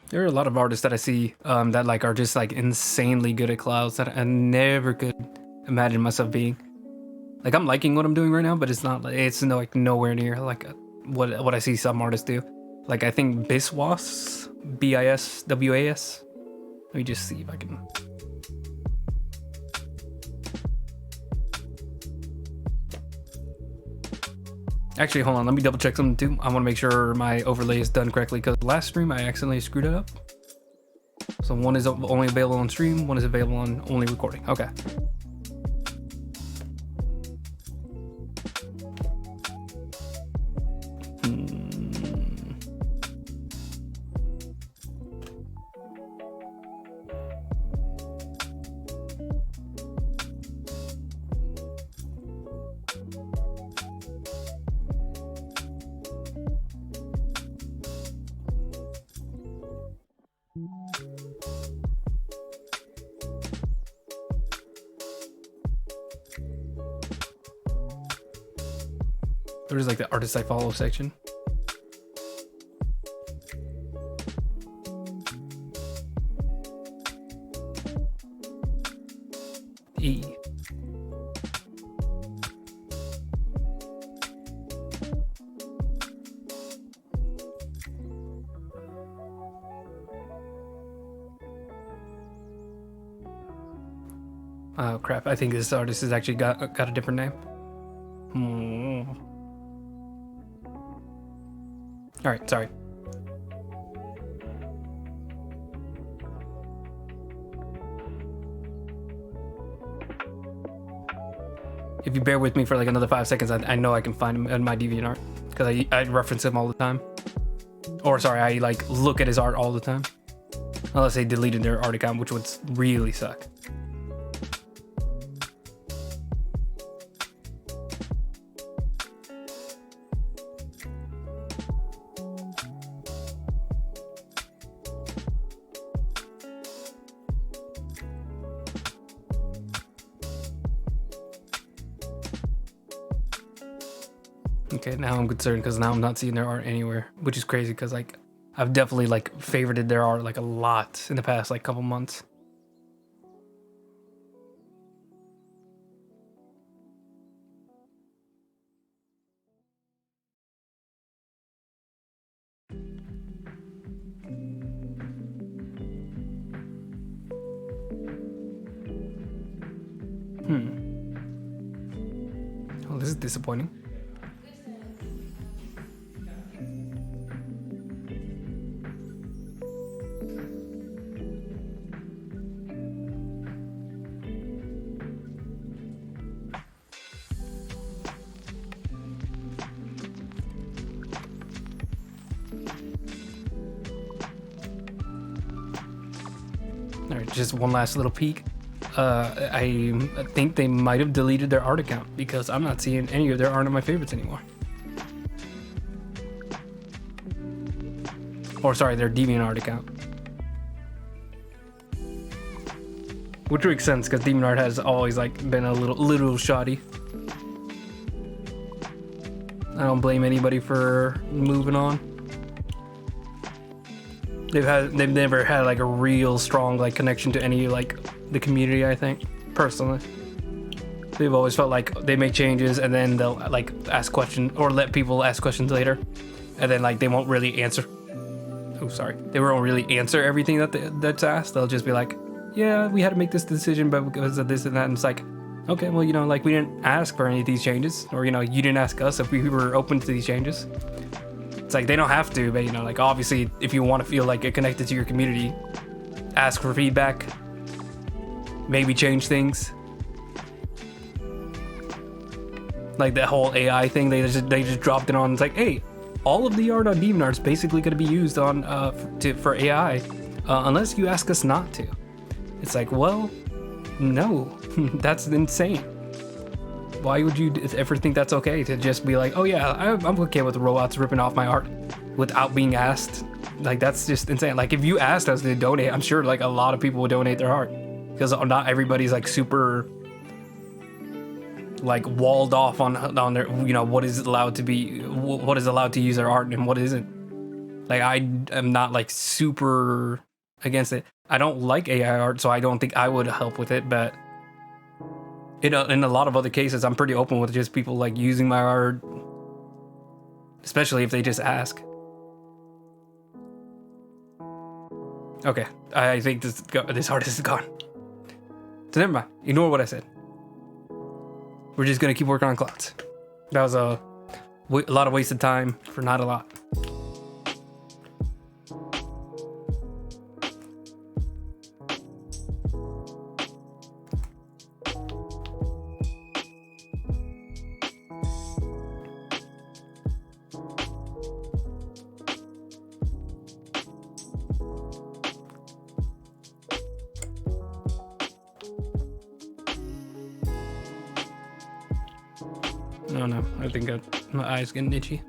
There are a lot of artists that I see that like are just like insanely good at clouds that I never could imagine myself being. Like, I'm liking what I'm doing right now, but it's not like, it's no, like nowhere near like what I see some artists do. Like, I think Biswas, Biswas. Let me just see if I can. Actually, hold on, let me double check something too. I want to make sure my overlay is done correctly because last stream I accidentally screwed it up. So one is only available on stream, one is available on only recording. Okay. There's like the artists I follow section. E. Oh crap, I think this artist has actually got a different name. Alright, sorry. If you bear with me for like another 5 seconds, I know I can find him in my DeviantArt because I reference him all the time. Or sorry, I like look at his art all the time. Unless they deleted their art account, which would really suck. Okay, now I'm concerned because now I'm not seeing their art anywhere, which is crazy because like I've definitely like favorited their art like a lot in the past like couple months. Oh, this is disappointing. Alright, just one last little peek. I think they might have deleted their art account because I'm not seeing any of their art on my favorites anymore. Or sorry, their DeviantArt account. Which makes sense because demon art has always like been a little shoddy. I don't blame anybody for moving on. They've never had like a real strong like connection to any like the community, I think, personally. They've always felt like they make changes and then they'll like ask questions or let people ask questions later, and then like they won't really answer. Oh, sorry. They won't really answer everything that's asked. They'll just be like, yeah, we had to make this decision, but because of this and that. And it's like, okay, well, you know, like we didn't ask for any of these changes, or, you know, you didn't ask us if we were open to these changes. It's like they don't have to, but, you know, like obviously if you want to feel like you're connected to your community, ask for feedback, maybe change things. Like that whole AI thing, they just dropped it on. It's like, hey, all of the art on DeviantArt is basically going to be used on for AI, unless you ask us not to. It's like, well, no, that's insane. Why would you ever think that's okay to just be like, oh yeah, I'm okay with the robots ripping off my art without being asked? Like that's just insane. Like if you asked us to donate, I'm sure like a lot of people would donate their art, because not everybody's like super like walled off on their, you know, what is allowed to use their art and what isn't. Like I am not like super against it. I don't like AI art, so I don't think I would help with it, but in a lot of other cases I'm pretty open with just people like using my art, especially if they just ask. Okay, I think this artist is gone, so never mind, ignore what I said. We're just gonna keep working on clouds. That was a lot of wasted time for not a lot. Oh no, I think my eye's getting itchy.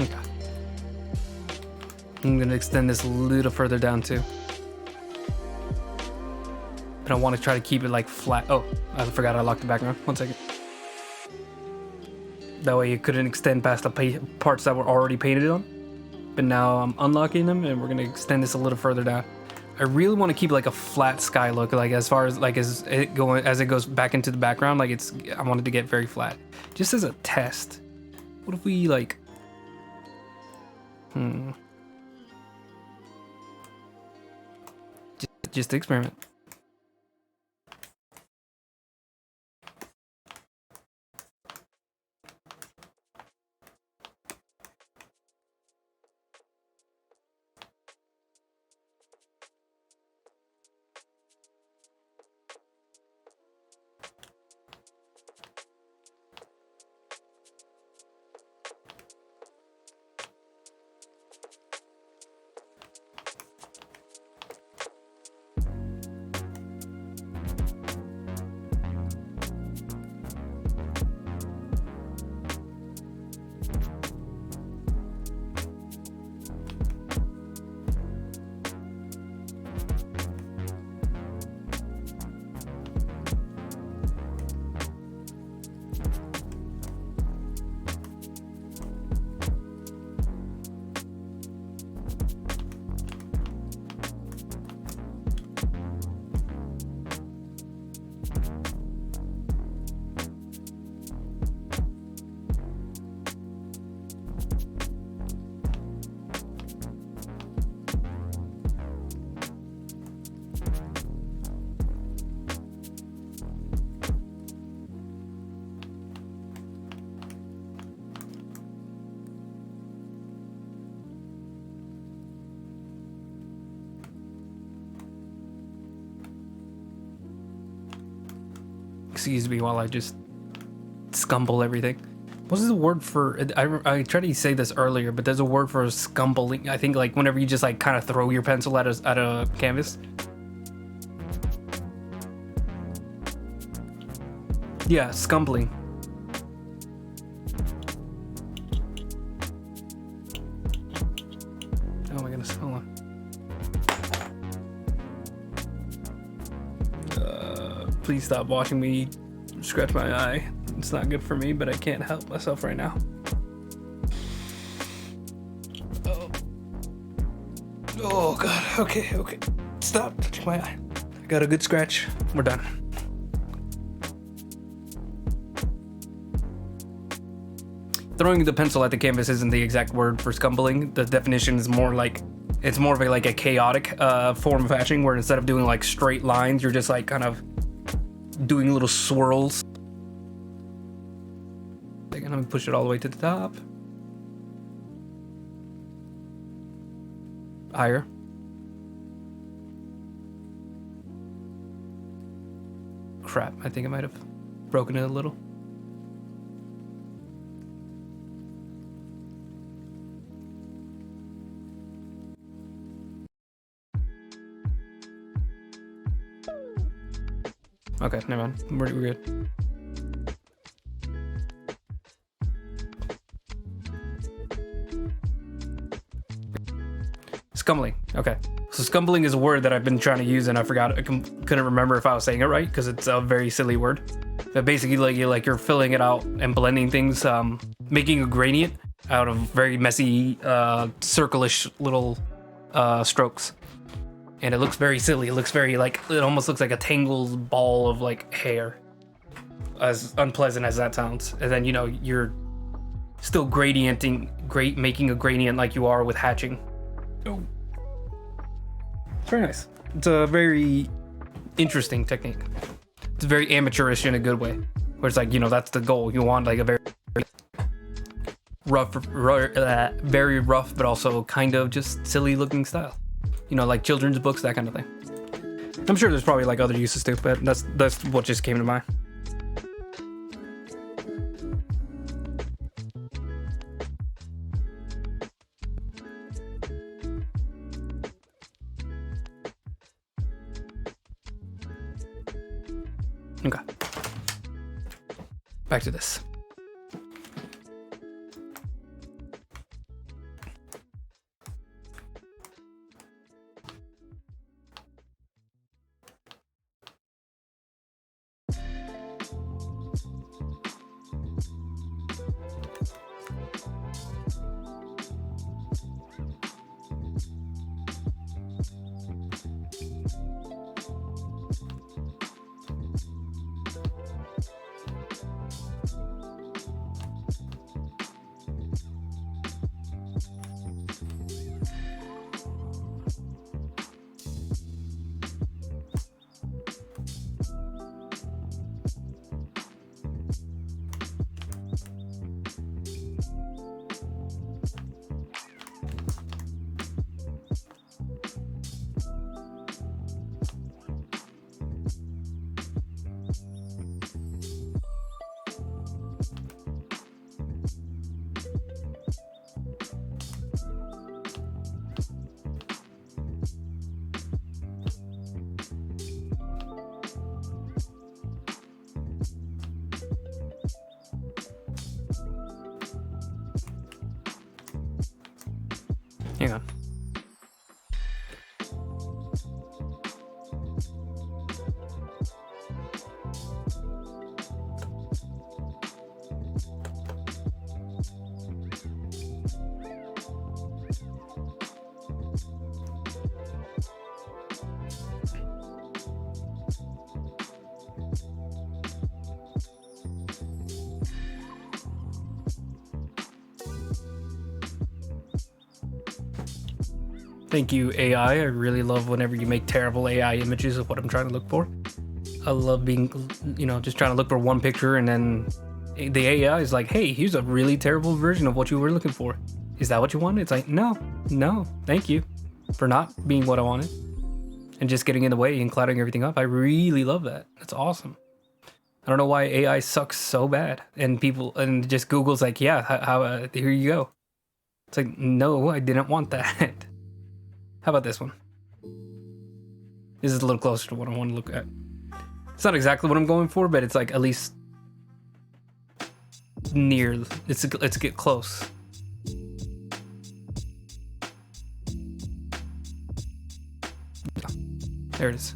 Okay. I'm gonna extend this a little further down too. But I want to try to keep it like flat. Oh, I forgot I locked the background. 1 second. That way it couldn't extend past the parts that were already painted on. But now I'm unlocking them, and we're gonna extend this a little further down. I really want to keep like a flat sky look, like as far as like as it goes back into the background, like I wanted to get very flat, just as a test. What if we like, just experiment. Excuse me while I just scumble everything. What's the word for? I tried to say this earlier, but there's a word for scumbling. I think like whenever you just like kind of throw your pencil at a canvas. Yeah, scumbling. Oh my goodness, hold on. Please stop watching me scratch my eye. It's not good for me, but I can't help myself right now. Oh god, okay. Stop touching my eye. I got a good scratch. We're done. Throwing the pencil at the canvas isn't the exact word for scumbling. The definition is more like, it's more of a chaotic form of hatching, where instead of doing like straight lines, you're just like kind of doing little swirls. I'm gonna push it all the way to the top. Higher. Crap, I think I might have broken it a little. Okay, never mind. We're good. Scumbling. Okay. So scumbling is a word that I've been trying to use, and I forgot. I couldn't remember if I was saying it right because it's a very silly word. But basically, you're filling it out and blending things, making a gradient out of very messy, circle-ish little strokes. And it looks very silly. It looks very it almost looks like a tangled ball of like hair. As unpleasant as that sounds. And then, you're still making a gradient like you are with hatching. Oh. It's very nice. It's a very interesting technique. It's very amateurish in a good way. Where it's like, that's the goal. You want like a very very rough, but also kind of just silly looking style. Like children's books, that kind of thing. I'm sure there's probably like other uses too, but that's what just came to mind. Okay. Back to this. Thank you, AI. I really love whenever you make terrible AI images of what I'm trying to look for. I love being, just trying to look for one picture and then the AI is like, hey, here's a really terrible version of what you were looking for. Is that what you wanted? It's like, no, thank you for not being what I wanted and just getting in the way and clouding everything up. I really love that. That's awesome. I don't know why AI sucks so bad. And just Google's like, yeah, here you go. It's like, no, I didn't want that. How about this one? This is a little closer to what I want to look at. It's not exactly what I'm going for, but it's like at least near. Let's get close. There it is.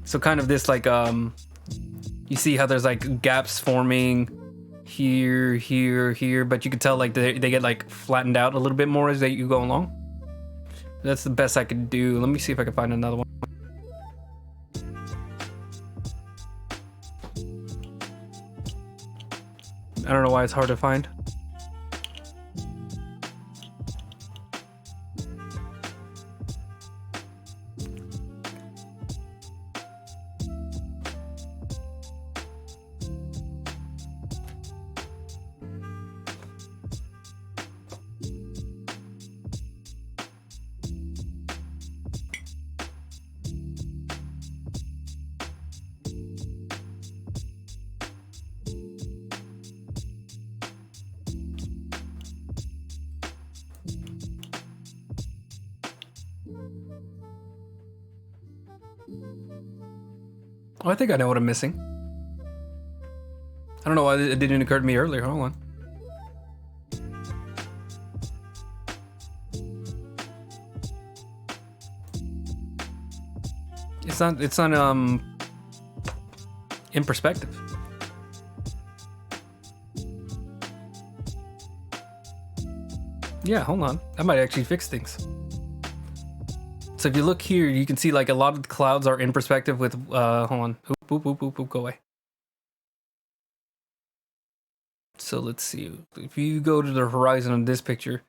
So kind of this like you see how there's like gaps forming here, but you can tell like they get like flattened out a little bit more as you go along. That's the best I could do. Let me see if I can find another one. I don't know why it's hard to find. Oh, I think I know what I'm missing. I don't know why it didn't occur to me earlier. Hold on. It's not in perspective. Yeah, hold on. That might actually fix things. So if you look here, you can see like a lot of the clouds are in perspective with, hold on. Oop, go away. So let's see. If you go to the horizon on this picture,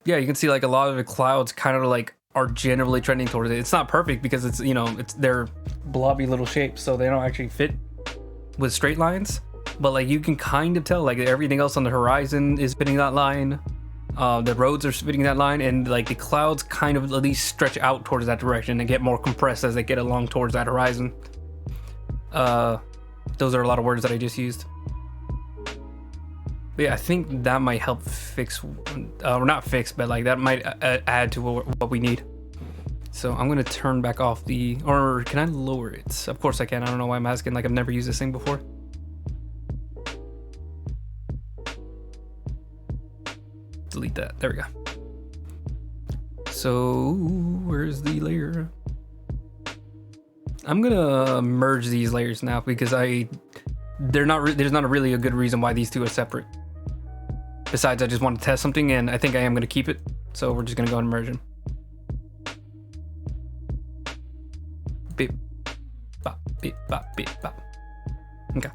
yeah, you can see like a lot of the clouds kind of like are generally trending towards it. It's not perfect because it's, they're blobby little shapes, so they don't actually fit with straight lines. But like you can kind of tell like everything else on the horizon is fitting that line. The roads are fitting that line, and like the clouds kind of at least stretch out towards that direction and get more compressed as they get along towards that horizon. Those are a lot of words that I just used. But yeah, I think that might help fix, or not fix, but like that might add to what we need. So I'm gonna turn back off or can I lower it? Of course I can. I don't know why I'm asking, like I've never used this thing before. Delete that. There we go. So where's the layer? I'm gonna merge these layers now because there's not really a good reason why these two are separate. Besides, I just want to test something, and I think I am gonna keep it. So we're just gonna go and merge them. Beep, bop, beep, bop, beep, bop. Okay.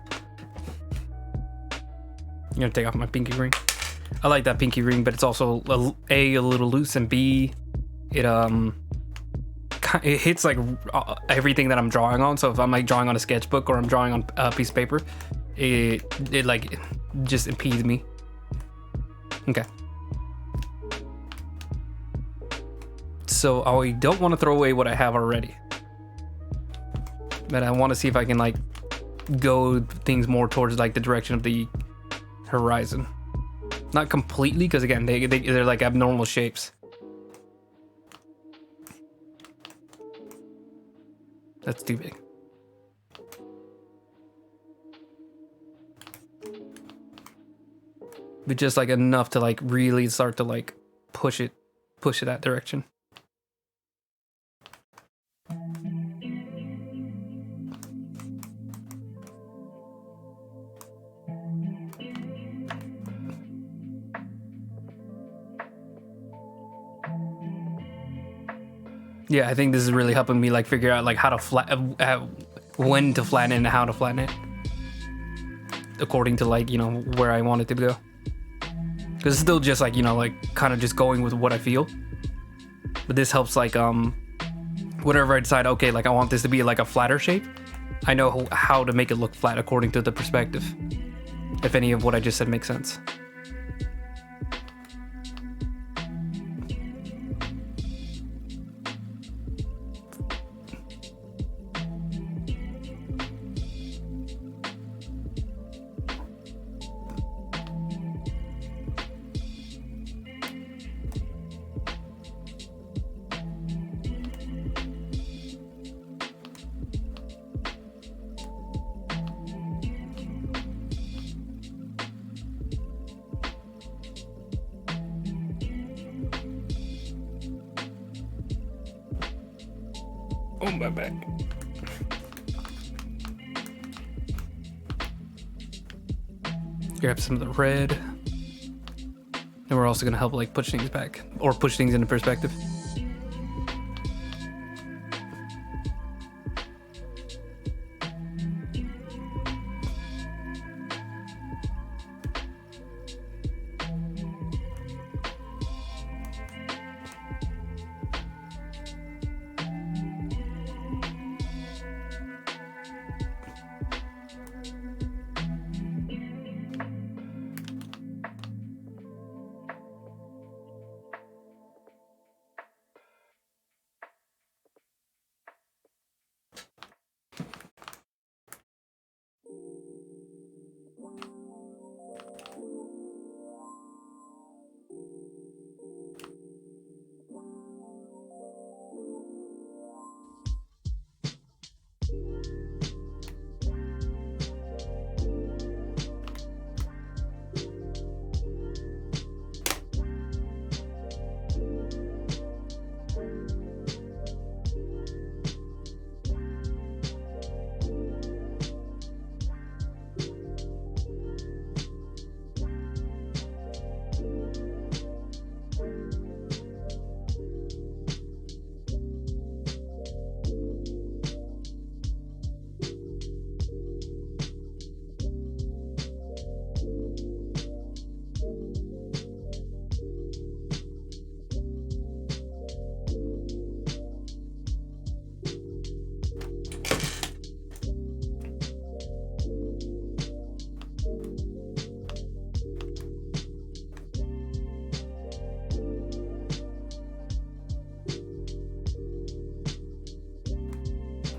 I'm gonna take off my pinky ring. I like that pinky ring, but it's also a little loose, and B, it hits like everything that I'm drawing on. So if I'm like drawing on a sketchbook or I'm drawing on a piece of paper, it like just impedes me. Okay. So I don't want to throw away what I have already, but I want to see if I can like go things more towards like the direction of the horizon. Not completely, because again, they're like abnormal shapes. That's too big. But just like enough to like really start to like push it that direction. Yeah, I think this is really helping me like figure out like how to when to flatten it and how to flatten it. according to like, you know, where I want it to go. Because it's still just like, you know, like kind of just going with what I feel. But this helps like whatever I decide, okay, like I want this to be like a flatter shape, I know how to make it look flat according to the perspective. If any of what I just said makes sense. Oh, my back. Grab some of the red. And we're also gonna help like push things back or push things into perspective.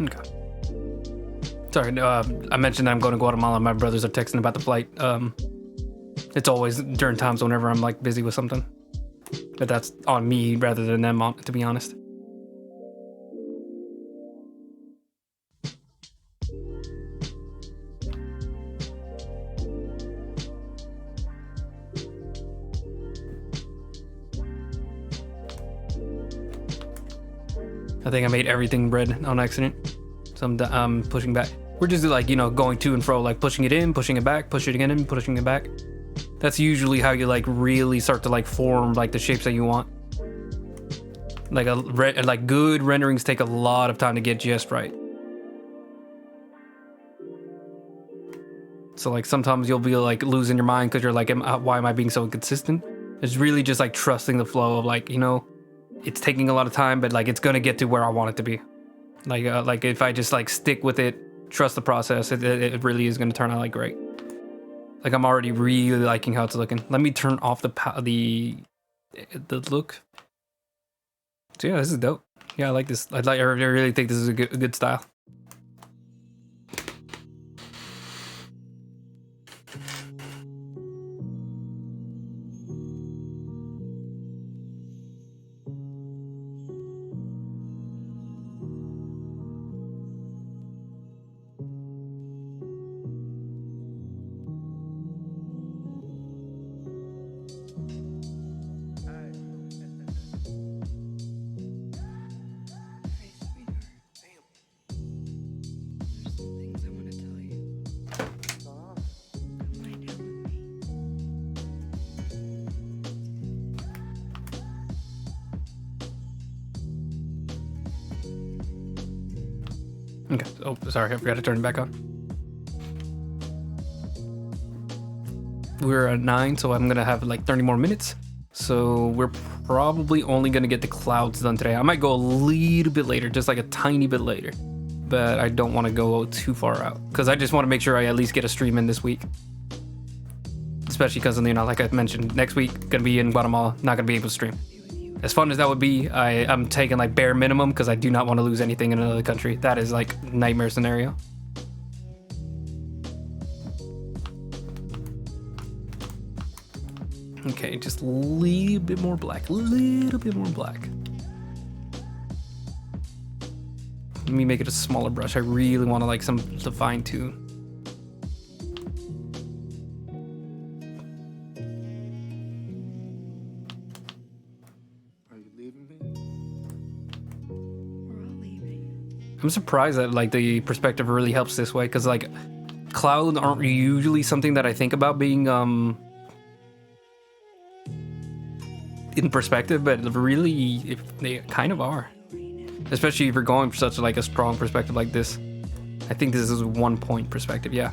Okay. Sorry, I mentioned I'm going to Guatemala. My brothers are texting about the flight. It's always during times whenever I'm like busy with something. But that's on me rather than them, to be honest. I think I made everything red on accident. So I'm pushing back. We're just like, you know, going to and fro, like pushing it in, pushing it back, pushing it in, pushing it back. That's usually how you like really start to like form like the shapes that you want. Like good renderings take a lot of time to get just right. So like sometimes you'll be like losing your mind because you're like, why am I being so inconsistent? It's really just like trusting the flow of like, you know, it's taking a lot of time, but like it's gonna get to where I want it to be. Like if I just like stick with it, trust the process, it really is gonna turn out like great. Like I'm already really liking how it's looking. Let me turn off the look. So yeah, this is dope. Yeah, I like this. I really think this is a good style. Okay. Oh, sorry, I forgot to turn it back on. We're at 9, so I'm gonna have like 30 more minutes. So we're probably only gonna get the clouds done today. I might go a little bit later, just like a tiny bit later, but I don't want to go too far out because I just want to make sure I at least get a stream in this week. Especially because, you know, like I mentioned, next week gonna be in Guatemala, not gonna be able to stream. As fun as that would be, I'm taking like bare minimum because I do not want to lose anything in another country. That is like nightmare scenario. Okay, just a little bit more black, little bit more black. Let me make it a smaller brush. I really want to like some to fine tune. I'm surprised that like the perspective really helps this way because like clouds aren't usually something that I think about being in perspective, but really they kind of are, especially if you're going for such like a strong perspective like this. I think this is 1 point perspective. Yeah,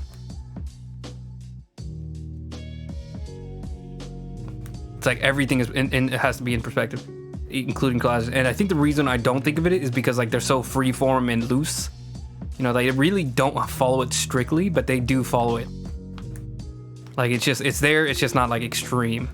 it's like everything is and it has to be in perspective, including clouds. And I think the reason I don't think of it is because like they're so freeform and loose. You know, they really don't follow it strictly, but they do follow it. Like it's there. It's just not like extreme.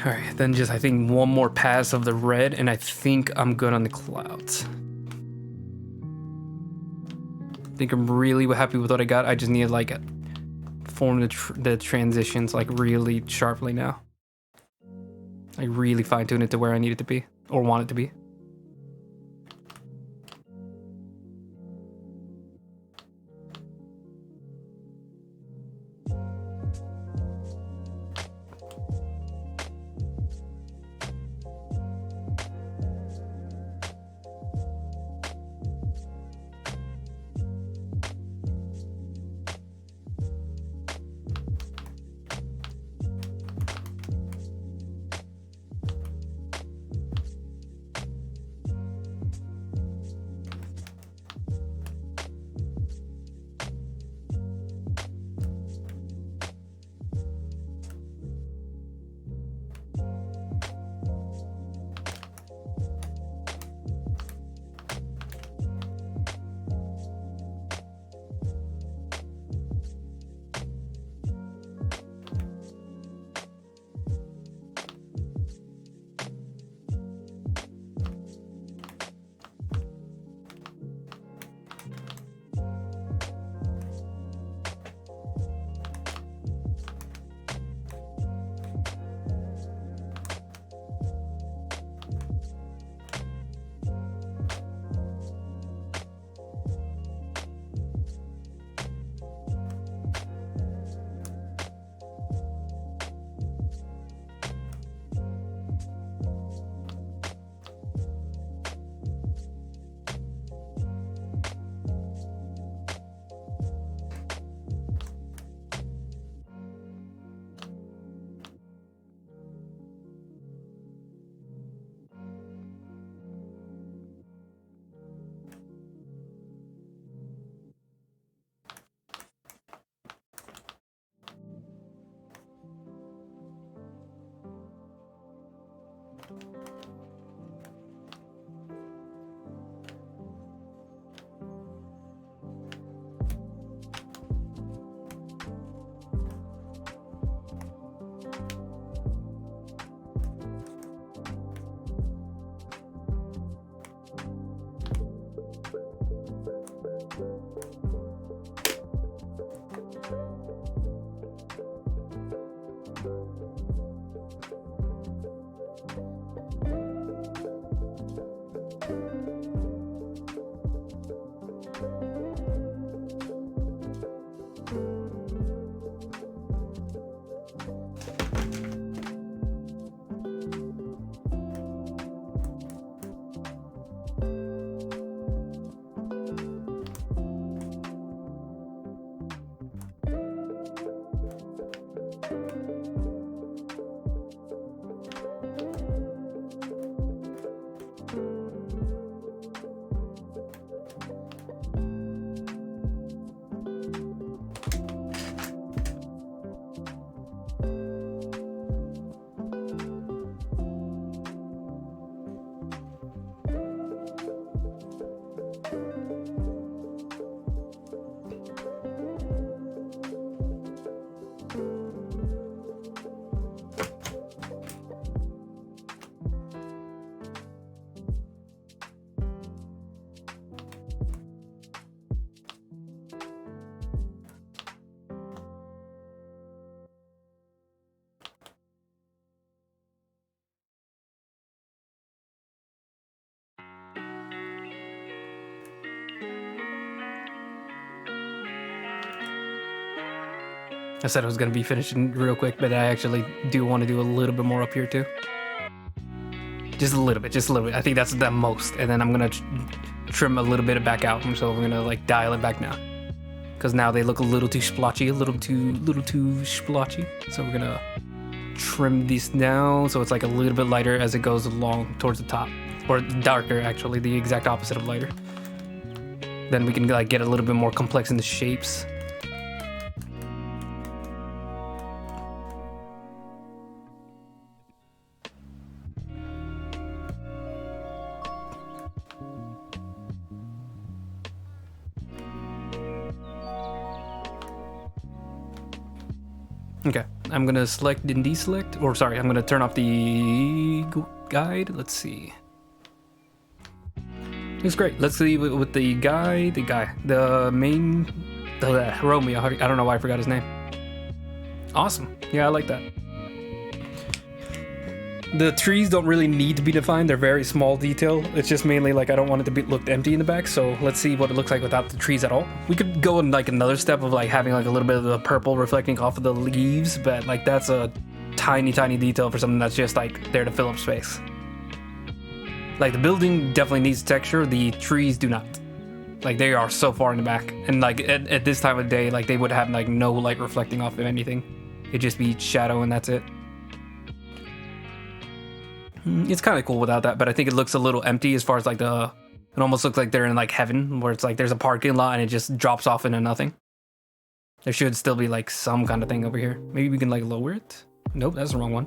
All right, then just I think one more pass of the red, and I think I'm good on the clouds. I think I'm really happy with what I got. I just need to like form the transitions like really sharply now. Like really fine tune it to where I need it to be or want it to be. I said I was gonna be finishing real quick, but I actually do want to do a little bit more up here too. Just a little bit. I think that's the most. And then I'm gonna trim a little bit back out. So we're gonna like dial it back now, because now they look a little too splotchy, a little too splotchy. So we're gonna trim these down so it's like a little bit lighter as it goes along towards the top, or darker actually, the exact opposite of lighter. Then we can like get a little bit more complex in the shapes. Okay, I'm gonna select and deselect, or sorry, I'm gonna turn off the guide. Let's see. It's great. Let's see with the main, Romeo. I don't know why I forgot his name. Awesome. Yeah, I like that. The trees don't really need to be defined. They're very small detail. It's just mainly like I don't want it to look empty in the back. So let's see what it looks like without the trees at all. We could go in like another step of like having like a little bit of the purple reflecting off of the leaves, but like that's a tiny detail for something that's just like there to fill up space. Like the building definitely needs texture. The trees do not. Like they are so far in the back, and like at this time of day, like they would have like no light reflecting off of anything. It'd just be shadow and that's it. It's kind of cool without that, but I think it looks a little empty as far as like it almost looks like they're in like heaven, where it's like there's a parking lot and it just drops off into nothing. There should still be like some kind of thing over here. Maybe we can like lower it. Nope, that's the wrong one.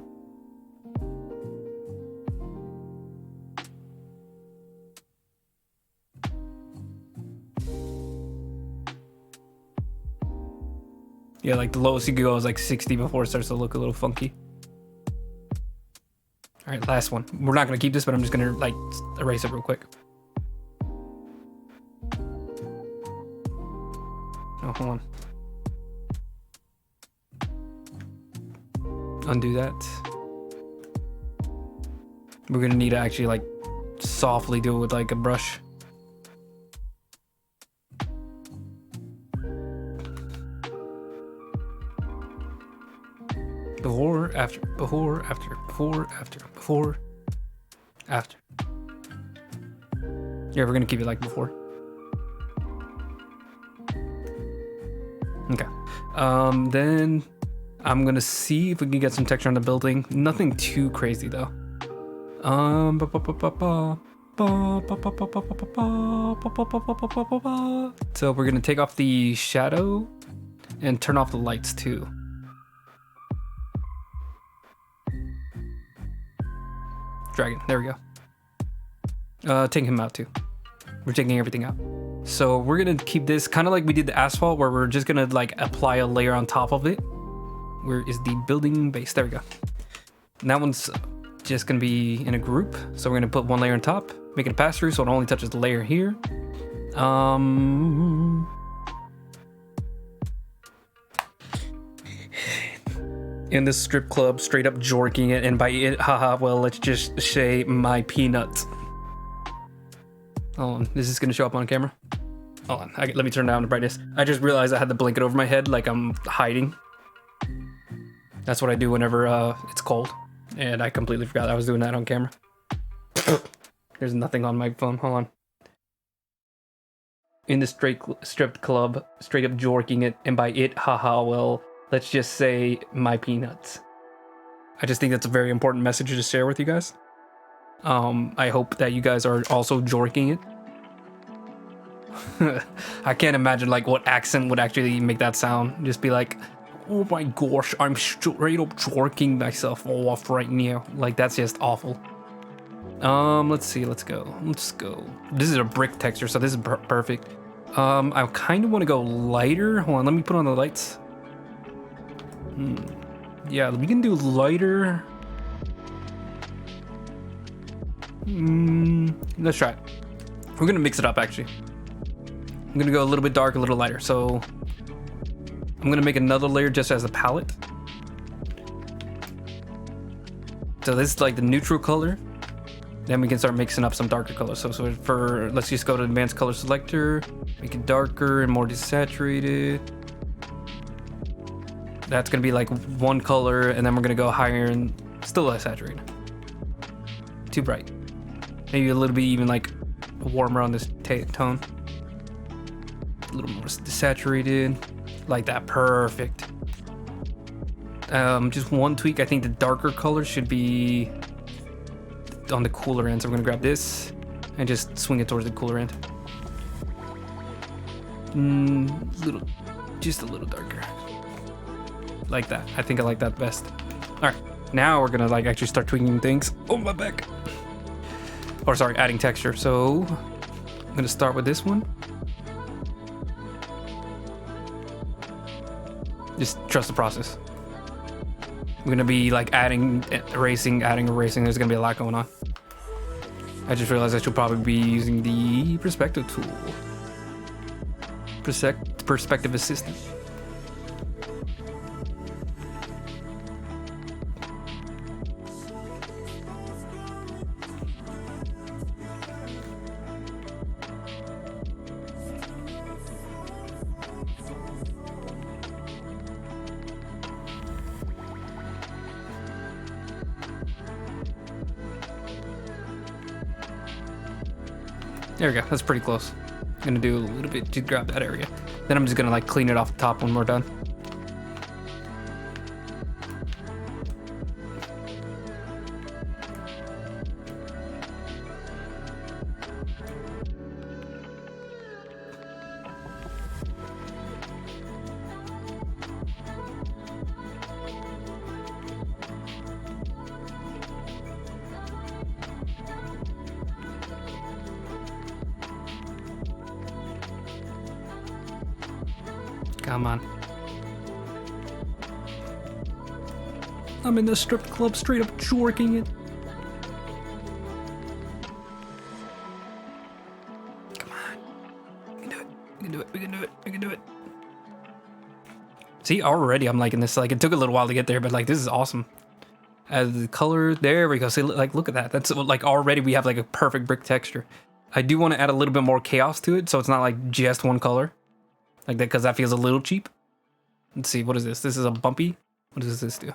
Yeah, like the lowest you can go is like 60 before it starts to look a little funky. All right, last one. We're not gonna keep this, but I'm just gonna like erase it real quick. Oh, hold on. Undo that. We're gonna need to actually like softly do it with like a brush. Before, after, before, after, before, after, before, after. Yeah, we're gonna keep it like before. Okay. Then I'm gonna see if we can get some texture on the building. Nothing too crazy though. So we're gonna take off the shadow and turn off the lights too. Dragon, there we go. Take him out too. We're taking everything out. So we're gonna keep this kind of like we did the asphalt, where we're just gonna like apply a layer on top of it. Where is the building base? There we go. And that one's just gonna be in a group. So we're gonna put one layer on top, make it a pass through so it only touches the layer here. In this strip club, straight up jorking it, and by it, haha, well, let's just say my peanuts. Hold on, is this gonna show up on camera? Hold on, let me turn down the brightness. I just realized I had the blanket over my head like I'm hiding. That's what I do whenever it's cold, and I completely forgot I was doing that on camera. There's nothing on my phone, hold on. In the strip club, straight up jorking it, and by it, haha, well, let's just say my peanuts. I just think that's a very important message to share with you guys. I hope that you guys are also jorking it. I can't imagine like what accent would actually make that sound. Just be like, oh my gosh, I'm straight up jorking myself off right now. Like that's just awful. Let's see, let's go. This is a brick texture, so this is perfect. I kind of want to go lighter. Hold on, let me put on the lights. Yeah, we can do lighter. Let's try it. We're gonna mix it up actually. I'm gonna go a little bit dark, a little lighter. So I'm gonna make another layer just as a palette. So this is like the neutral color. Then we can start mixing up some darker colors. So for, let's just go to advanced color selector, make it darker and more desaturated. That's gonna be like one color, and then we're gonna go higher and still less saturated. Too bright. Maybe a little bit even like warmer on this tone. A little more desaturated. Like that, perfect. Just one tweak. I think the darker color should be on the cooler end. So we're gonna grab this and just swing it towards the cooler end. Just a little darker. Like that. I think I like that best. All right, now we're gonna like actually start tweaking things. Oh, my back. Or sorry, adding texture. So I'm gonna start with this one. Just trust the process. We're gonna be like adding, erasing. There's gonna be a lot going on. I just realized I should probably be using the perspective tool. Perspective assistant. There we go, that's pretty close. I'm gonna do a little bit to grab that area. Then I'm just gonna like clean it off the top when we're done. Come on. I'm in the strip club straight up jorking it. Come on. We can do it. We can do it. We can do it. We can do it. See, already I'm liking this. Like, it took a little while to get there, but like, this is awesome. As the color, there we go. See, like, look at that. That's like, already we have like a perfect brick texture. I do want to add a little bit more chaos to it, so it's not like just one color. Like that, because that feels a little cheap. Let's see, what is this? This is a bumpy. What does this do?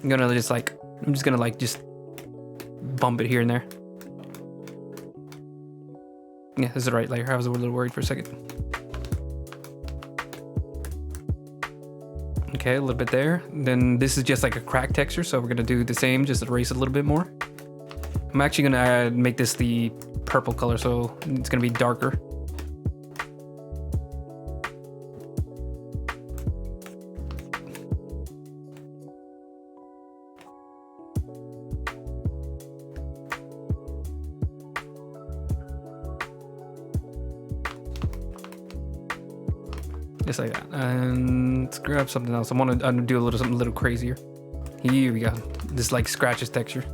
I'm just gonna just bump it here and there. Yeah, this is the right layer. I was a little worried for a second. Okay, a little bit there. Then this is just like a crack texture, so we're gonna do the same, just erase it a little bit more. I'm actually gonna make this the purple color, so it's gonna be darker. Just like that. And let's grab something else. I'm gonna do something a little crazier. Here we go. This like scratches texture.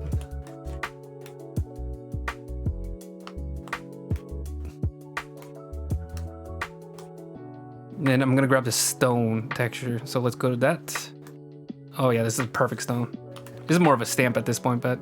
And I'm gonna grab the stone texture. So let's go to that. Oh yeah, this is perfect stone. This is more of a stamp at this point, but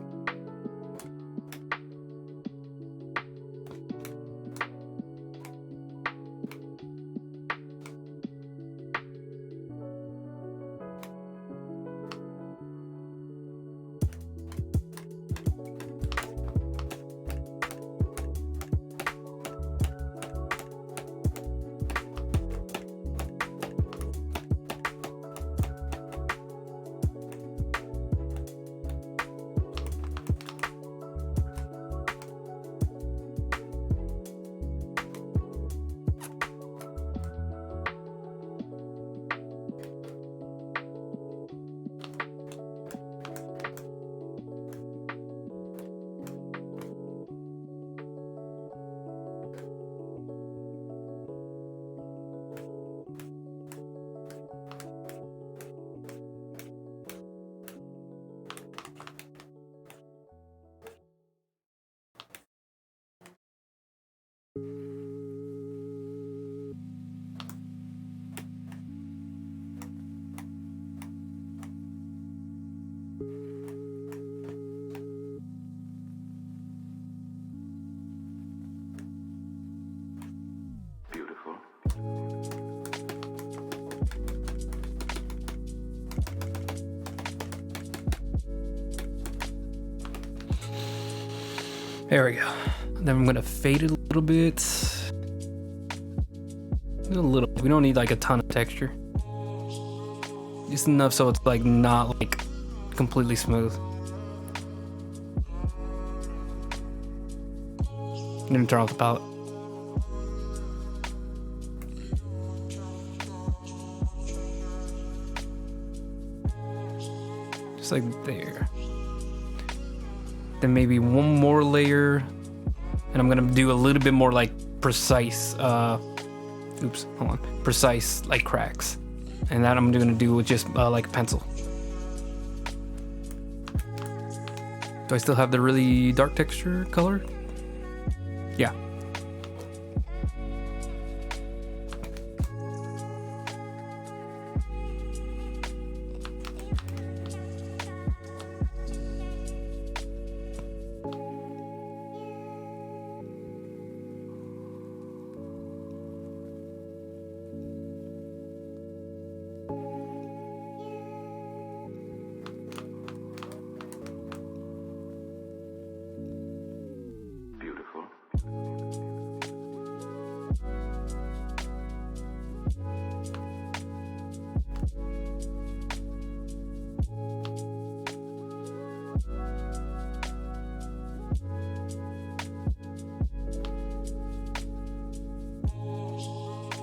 There we go. Then I'm gonna fade it a little bit. A little. We don't need like a ton of texture. Just enough so it's like not like completely smooth. I'm gonna turn off the palette. Just like there. Then maybe one more layer, and I'm gonna do a little bit more like precise. Oops, hold on. Precise like cracks, and that I'm gonna do with just like a pencil. Do I still have the really dark texture color? Yeah.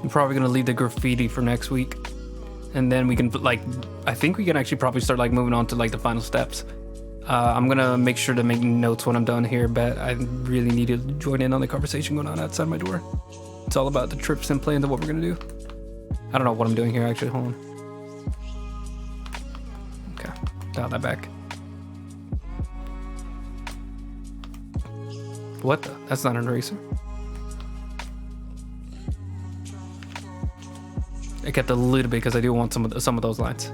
I'm probably gonna leave the graffiti for next week, and then we can like, I think we can actually probably start like moving on to like the final steps. I'm gonna make sure to make notes when I'm done here, but I really need to join in on the conversation going on outside my door. It's all about the trips and plans of what we're gonna do. I don't know what I'm doing here actually, hold on. Okay, dial that back. What the? That's not an eraser. I kept a little bit because I do want some of those lines.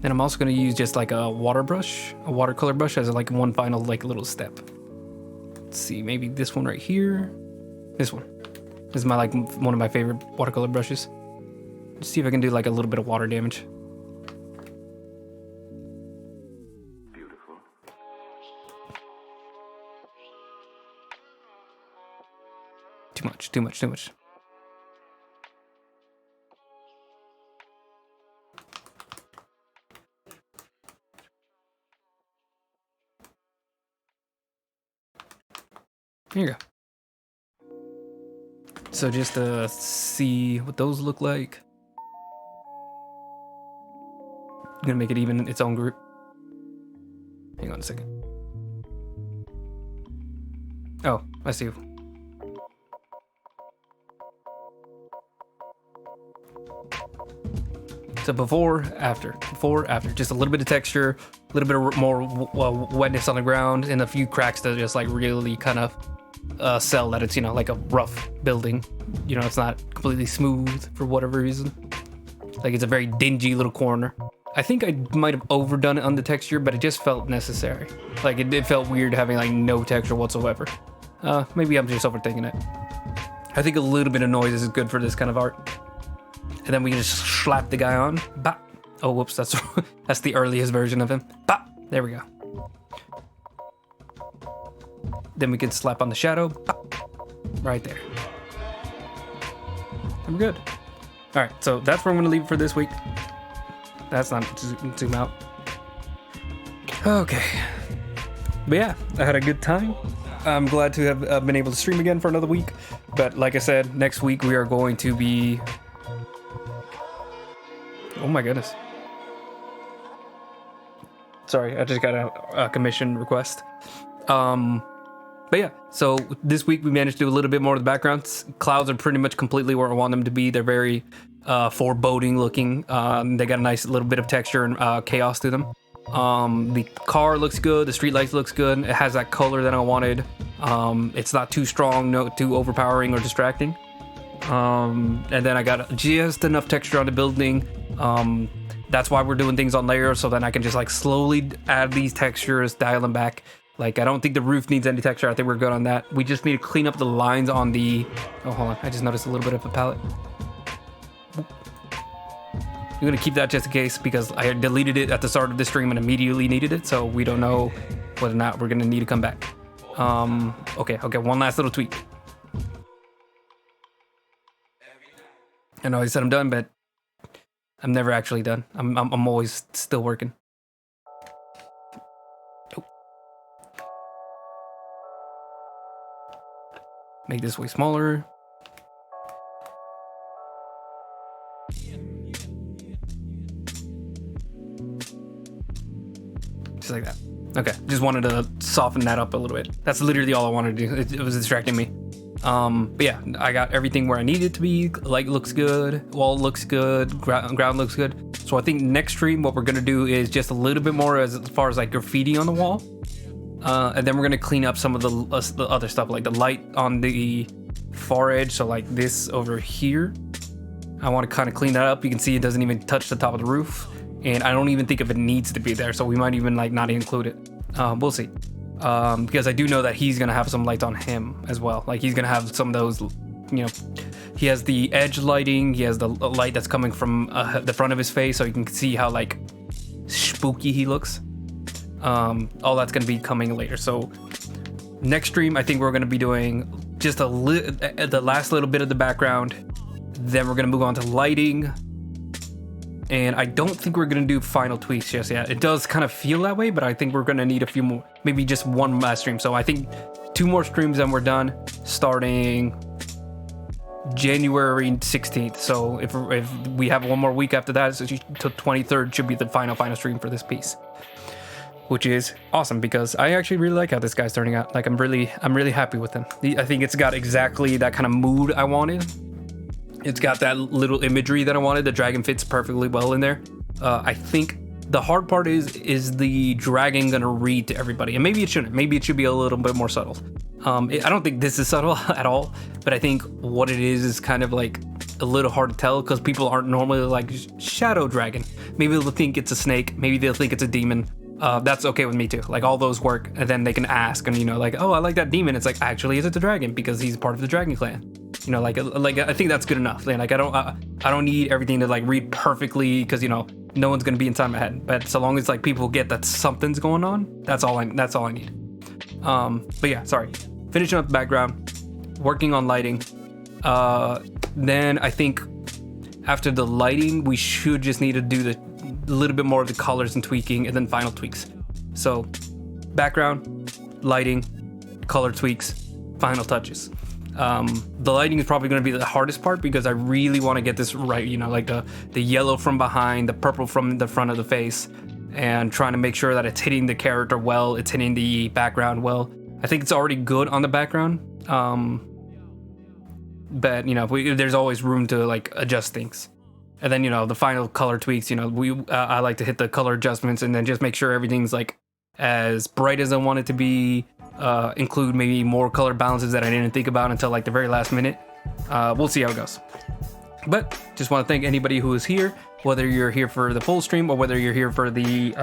And I'm also going to use just like a watercolor brush as like one final like little step. Let's see, maybe this one right here. This one. This is my like one of my favorite watercolor brushes. Let's see if I can do like a little bit of water damage. Beautiful. Too much. Here you go. So just to see what those look like. I'm gonna make it even its own group. Hang on a second. Oh, I see. So before, after, just a little bit of texture, a little bit of more wetness on the ground, and a few cracks to just like really kind of sell that it's, you know, like a rough building. You know, it's not completely smooth for whatever reason. Like it's a very dingy little corner. I think I might have overdone it on the texture, but it just felt necessary. Like it felt weird having like no texture whatsoever. Maybe I'm just overthinking it. I think a little bit of noise is good for this kind of art. And then we can just slap the guy on. Bah. Oh, whoops, that's the earliest version of him. Bah. There we go. Then we can slap on the shadow. Bah. Right there. I'm good. All right, so that's where I'm gonna leave it for this week. That's not zoom out. Okay. But yeah, I had a good time. I'm glad to have been able to stream again for another week. But like I said, next week we are going to be... Oh my goodness. Sorry, I just got a commission request. But yeah, so this week we managed to do a little bit more of the backgrounds. Clouds are pretty much completely where I want them to be. They're very foreboding looking. They got a nice little bit of texture and chaos to them. The car looks good. The street lights looks good. It has that color that I wanted. It's not too strong, no too overpowering or distracting. And then I got just enough texture on the building. That's why we're doing things on layers, so then I can just like slowly add these textures, dial them back. Like, I don't think the roof needs any texture. I think we're good on that. We just need to clean up the lines on the... Oh, hold on. I just noticed a little bit of a palette. I'm going to keep that just in case because I deleted it at the start of the stream and immediately needed it. So we don't know whether or not we're going to need to come back. Okay. One last little tweak. I know I said I'm done, but I'm never actually done. I'm always still working. Make this way smaller. Just like that. Okay, just wanted to soften that up a little bit. That's literally all I wanted to do. It was distracting me. But yeah, I got everything where I need it to be. Light looks good, wall looks good, ground looks good. So I think next stream, what we're gonna do is just a little bit more as far as like graffiti on the wall. And then we're gonna clean up some of the other stuff, like the light on the far edge. So like this over here, I want to kind of clean that up. You can see it doesn't even touch the top of the roof, and I don't even think if it needs to be there. So we might even like not include it. We'll see. Because I do know that he's gonna have some lights on him as well. Like he's gonna have some of those, you know, he has the edge lighting. He has the light that's coming from the front of his face, so you can see how like spooky he looks. All that's gonna be coming later. So next stream, I think we're gonna be doing just the last little bit of the background. Then we're gonna move on to lighting. And I don't think we're gonna do final tweaks just yet. It does kind of feel that way, but I think we're gonna need a few more, maybe just one last stream. So I think 2 more streams and we're done, starting January 16th. So if we have 1 more week after that, so till 23rd should be the final stream for this piece, which is awesome because I actually really like how this guy's turning out. Like I'm really happy with him. I think it's got exactly that kind of mood I wanted. It's got that little imagery that I wanted. The dragon fits perfectly well in there. I think the hard part is the dragon gonna read to everybody, and maybe it shouldn't. Maybe it should be a little bit more subtle. I don't think this is subtle at all, but I think what it is kind of like a little hard to tell because people aren't normally like shadow dragon. Maybe they'll think it's a snake. Maybe they'll think it's a demon. That's okay with me too. Like all those work, and then they can ask, and you know, like, oh, I like that demon. It's like, actually, is it the dragon because he's part of the dragon clan? You know, like I think that's good enough. Like I don't need everything to like read perfectly because you know no one's gonna be inside my head. But so long as like people get that something's going on, that's all I need. But yeah, sorry. Finishing up the background, working on lighting. Then I think after the lighting, we should just need to do a little bit more of the colors and tweaking, and then final tweaks. So background, lighting, color tweaks, final touches. The lighting is probably going to be the hardest part because I really want to get this right, you know, like the yellow from behind, the purple from the front of the face, and trying to make sure that it's hitting the character well, it's hitting the background well. I think it's already good on the background, but you know, there's always room to like adjust things. And then, you know, the final color tweaks, you know, I like to hit the color adjustments and then just make sure everything's like as bright as I want it to be. Include maybe more color balances that I didn't think about until like the very last minute. We'll see how it goes. But just want to thank anybody who is here, whether you're here for the full stream or whether you're here for the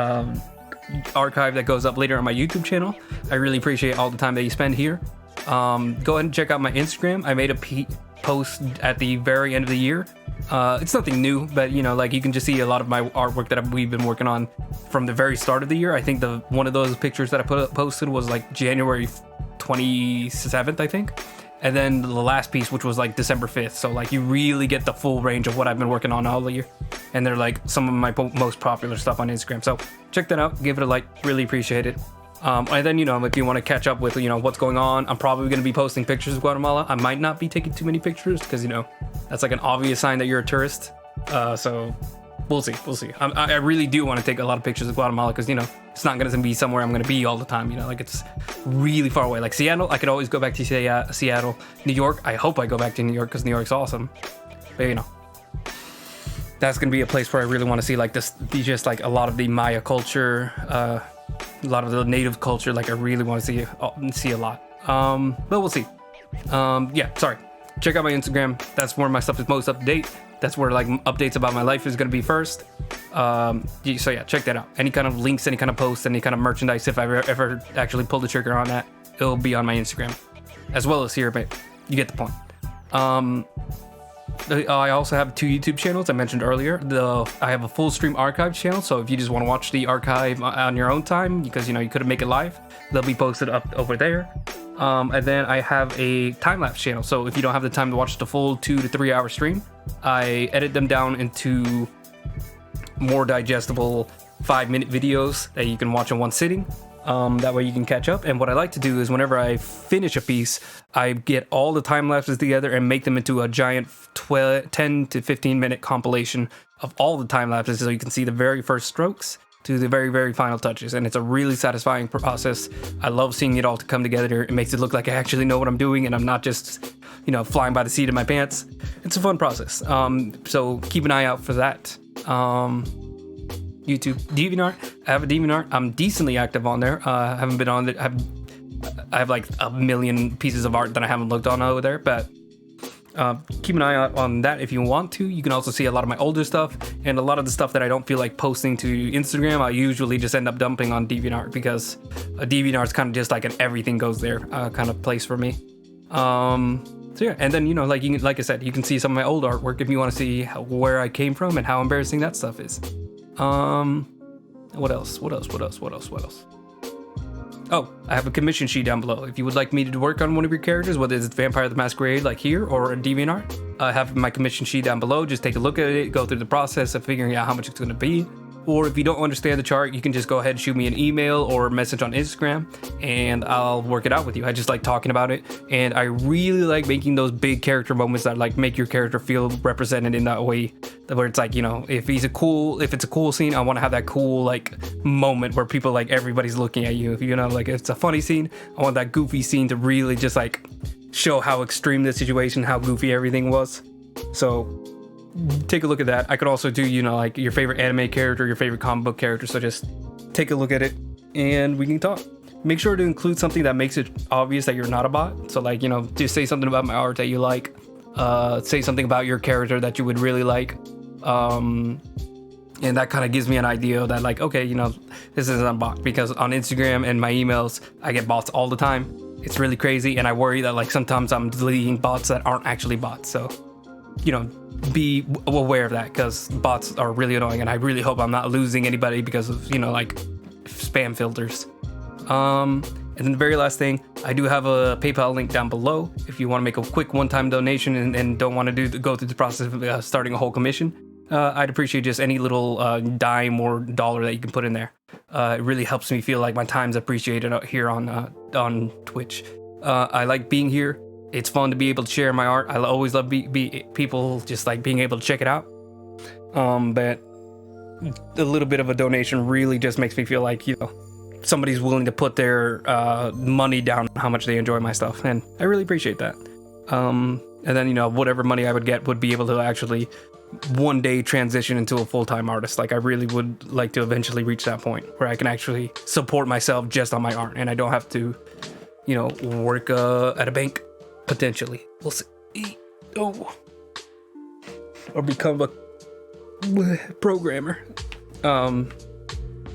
archive that goes up later on my YouTube channel. I really appreciate all the time that you spend here. Go ahead and check out my Instagram. I made a post at the very end of the year. It's nothing new, but you know, like you can just see a lot of my artwork that we've been working on from the very start of the year. I think one of those pictures that I posted was like January 27th, I think. And then the last piece, which was like December 5th. So like you really get the full range of what I've been working on all the year. And they're like some of my most popular stuff on Instagram. So check that out. Give it a like. Really appreciate it. And then, you know, if you want to catch up with, you know, what's going on, I'm probably going to be posting pictures of Guatemala. I might not be taking too many pictures because, you know, that's like an obvious sign that you're a tourist. So we'll see. I really do want to take a lot of pictures of Guatemala because, you know, it's not going to be somewhere I'm going to be all the time. You know, like it's really far away. Like Seattle, I could always go back to Seattle. New York, I hope I go back to New York because New York's awesome. But, you know, that's gonna be a place where I really want to see like this, just like a lot of the Maya culture, a lot of the native culture. Like I really want to see a lot. But we'll see. Yeah, sorry. Check out my Instagram. That's where my stuff is most up to date. That's where like updates about my life is gonna be first. So yeah, check that out. Any kind of links, any kind of posts, any kind of merchandise, if I ever actually pull the trigger on that, it'll be on my Instagram, as well as here. But you get the point. I also have 2 YouTube channels I mentioned earlier. I have a full stream archive channel, so if you just want to watch the archive on your own time, because you couldn't make it live, they'll be posted up over there. And then I have a time-lapse channel, so if you don't have the time to watch the full 2 to 3 hour stream, I edit them down into more digestible 5-minute videos that you can watch in one sitting. That way you can catch up. And what I like to do is whenever I finish a piece, I get all the time lapses together and make them into a giant 10 to 15 minute compilation of all the time lapses, so you can see the very first strokes to the very, very final touches. And it's a really satisfying process. I love seeing it all to come together. It makes it look like I actually know what I'm doing and I'm not just, flying by the seat of my pants. It's a fun process. So keep an eye out for that. YouTube, DeviantArt. I have a DeviantArt. I'm decently active on there. I haven't been on it. I have like a million pieces of art that I haven't looked on over there, but keep an eye out on that if you want to. You can also see a lot of my older stuff, and a lot of the stuff that I don't feel like posting to Instagram, I usually just end up dumping on DeviantArt, because DeviantArt is kind of just like an everything goes there kind of place for me. So yeah, and then like I said, you can see some of my old artwork if you want to see where I came from and how embarrassing that stuff is. What else? Oh, I have a commission sheet down below. If you would like me to work on one of your characters, whether it's Vampire the Masquerade like here or in DeviantArt, I have my commission sheet down below. Just take a look at it, go through the process of figuring out how much it's going to be. Or if you don't understand the chart, you can just go ahead and shoot me an email or a message on Instagram, and I'll work it out with you. I just like talking about it, and I really like making those big character moments that like make your character feel represented in that way, where it's like, if it's a cool scene, I want to have that cool like moment where people, like, everybody's looking at you. If like it's a funny scene, I want that goofy scene to really just like show how extreme the situation, how goofy everything was. So take a look at that. I could also do, like your favorite anime character, your favorite comic book character. So just take a look at it and we can talk. Make sure to include something that makes it obvious that you're not a bot. So like, just say something about my art that you like. Say something about your character that you would really like. And that kind of gives me an idea that like, okay, this isn't a bot, because on Instagram and my emails, I get bots all the time. It's really crazy. And I worry that like sometimes I'm deleting bots that aren't actually bots. So, be aware of that, because bots are really annoying, and I really hope I'm not losing anybody because of like spam filters. And then the very last thing, I do have a PayPal link down below if you want to make a quick one-time donation and don't want to go through the process of starting a whole commission. I'd appreciate just any little dime or dollar that you can put in there. It really helps me feel like my time's appreciated out here on Twitch. I like being here. It's fun to be able to share my art. I always love people just like being able to check it out. But a little bit of a donation really just makes me feel like, somebody's willing to put their money down on how much they enjoy my stuff. And I really appreciate that. And then, whatever money I would get would be able to actually one day transition into a full-time artist. Like I really would like to eventually reach that point where I can actually support myself just on my art, and I don't have to, work at a bank. Potentially, we'll see. Or become a programmer. But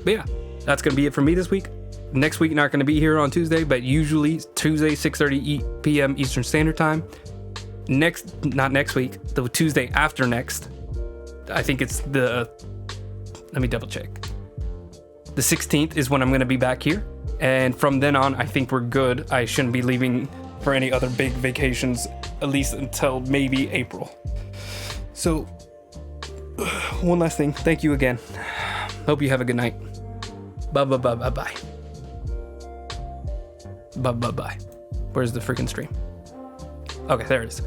yeah, that's gonna be it for me this week. Next week, not gonna be here on Tuesday, but usually Tuesday 6:30 p.m. Eastern Standard Time. Not next week, the Tuesday after next. I think it's let me double check. The 16th is when I'm gonna be back here, and from then on, I think we're good. I shouldn't be leaving for any other big vacations, at least until maybe April. So, one last thing. Thank you again. Hope you have a good night. Bye. Bye. Where's the freaking stream? Okay, there it is.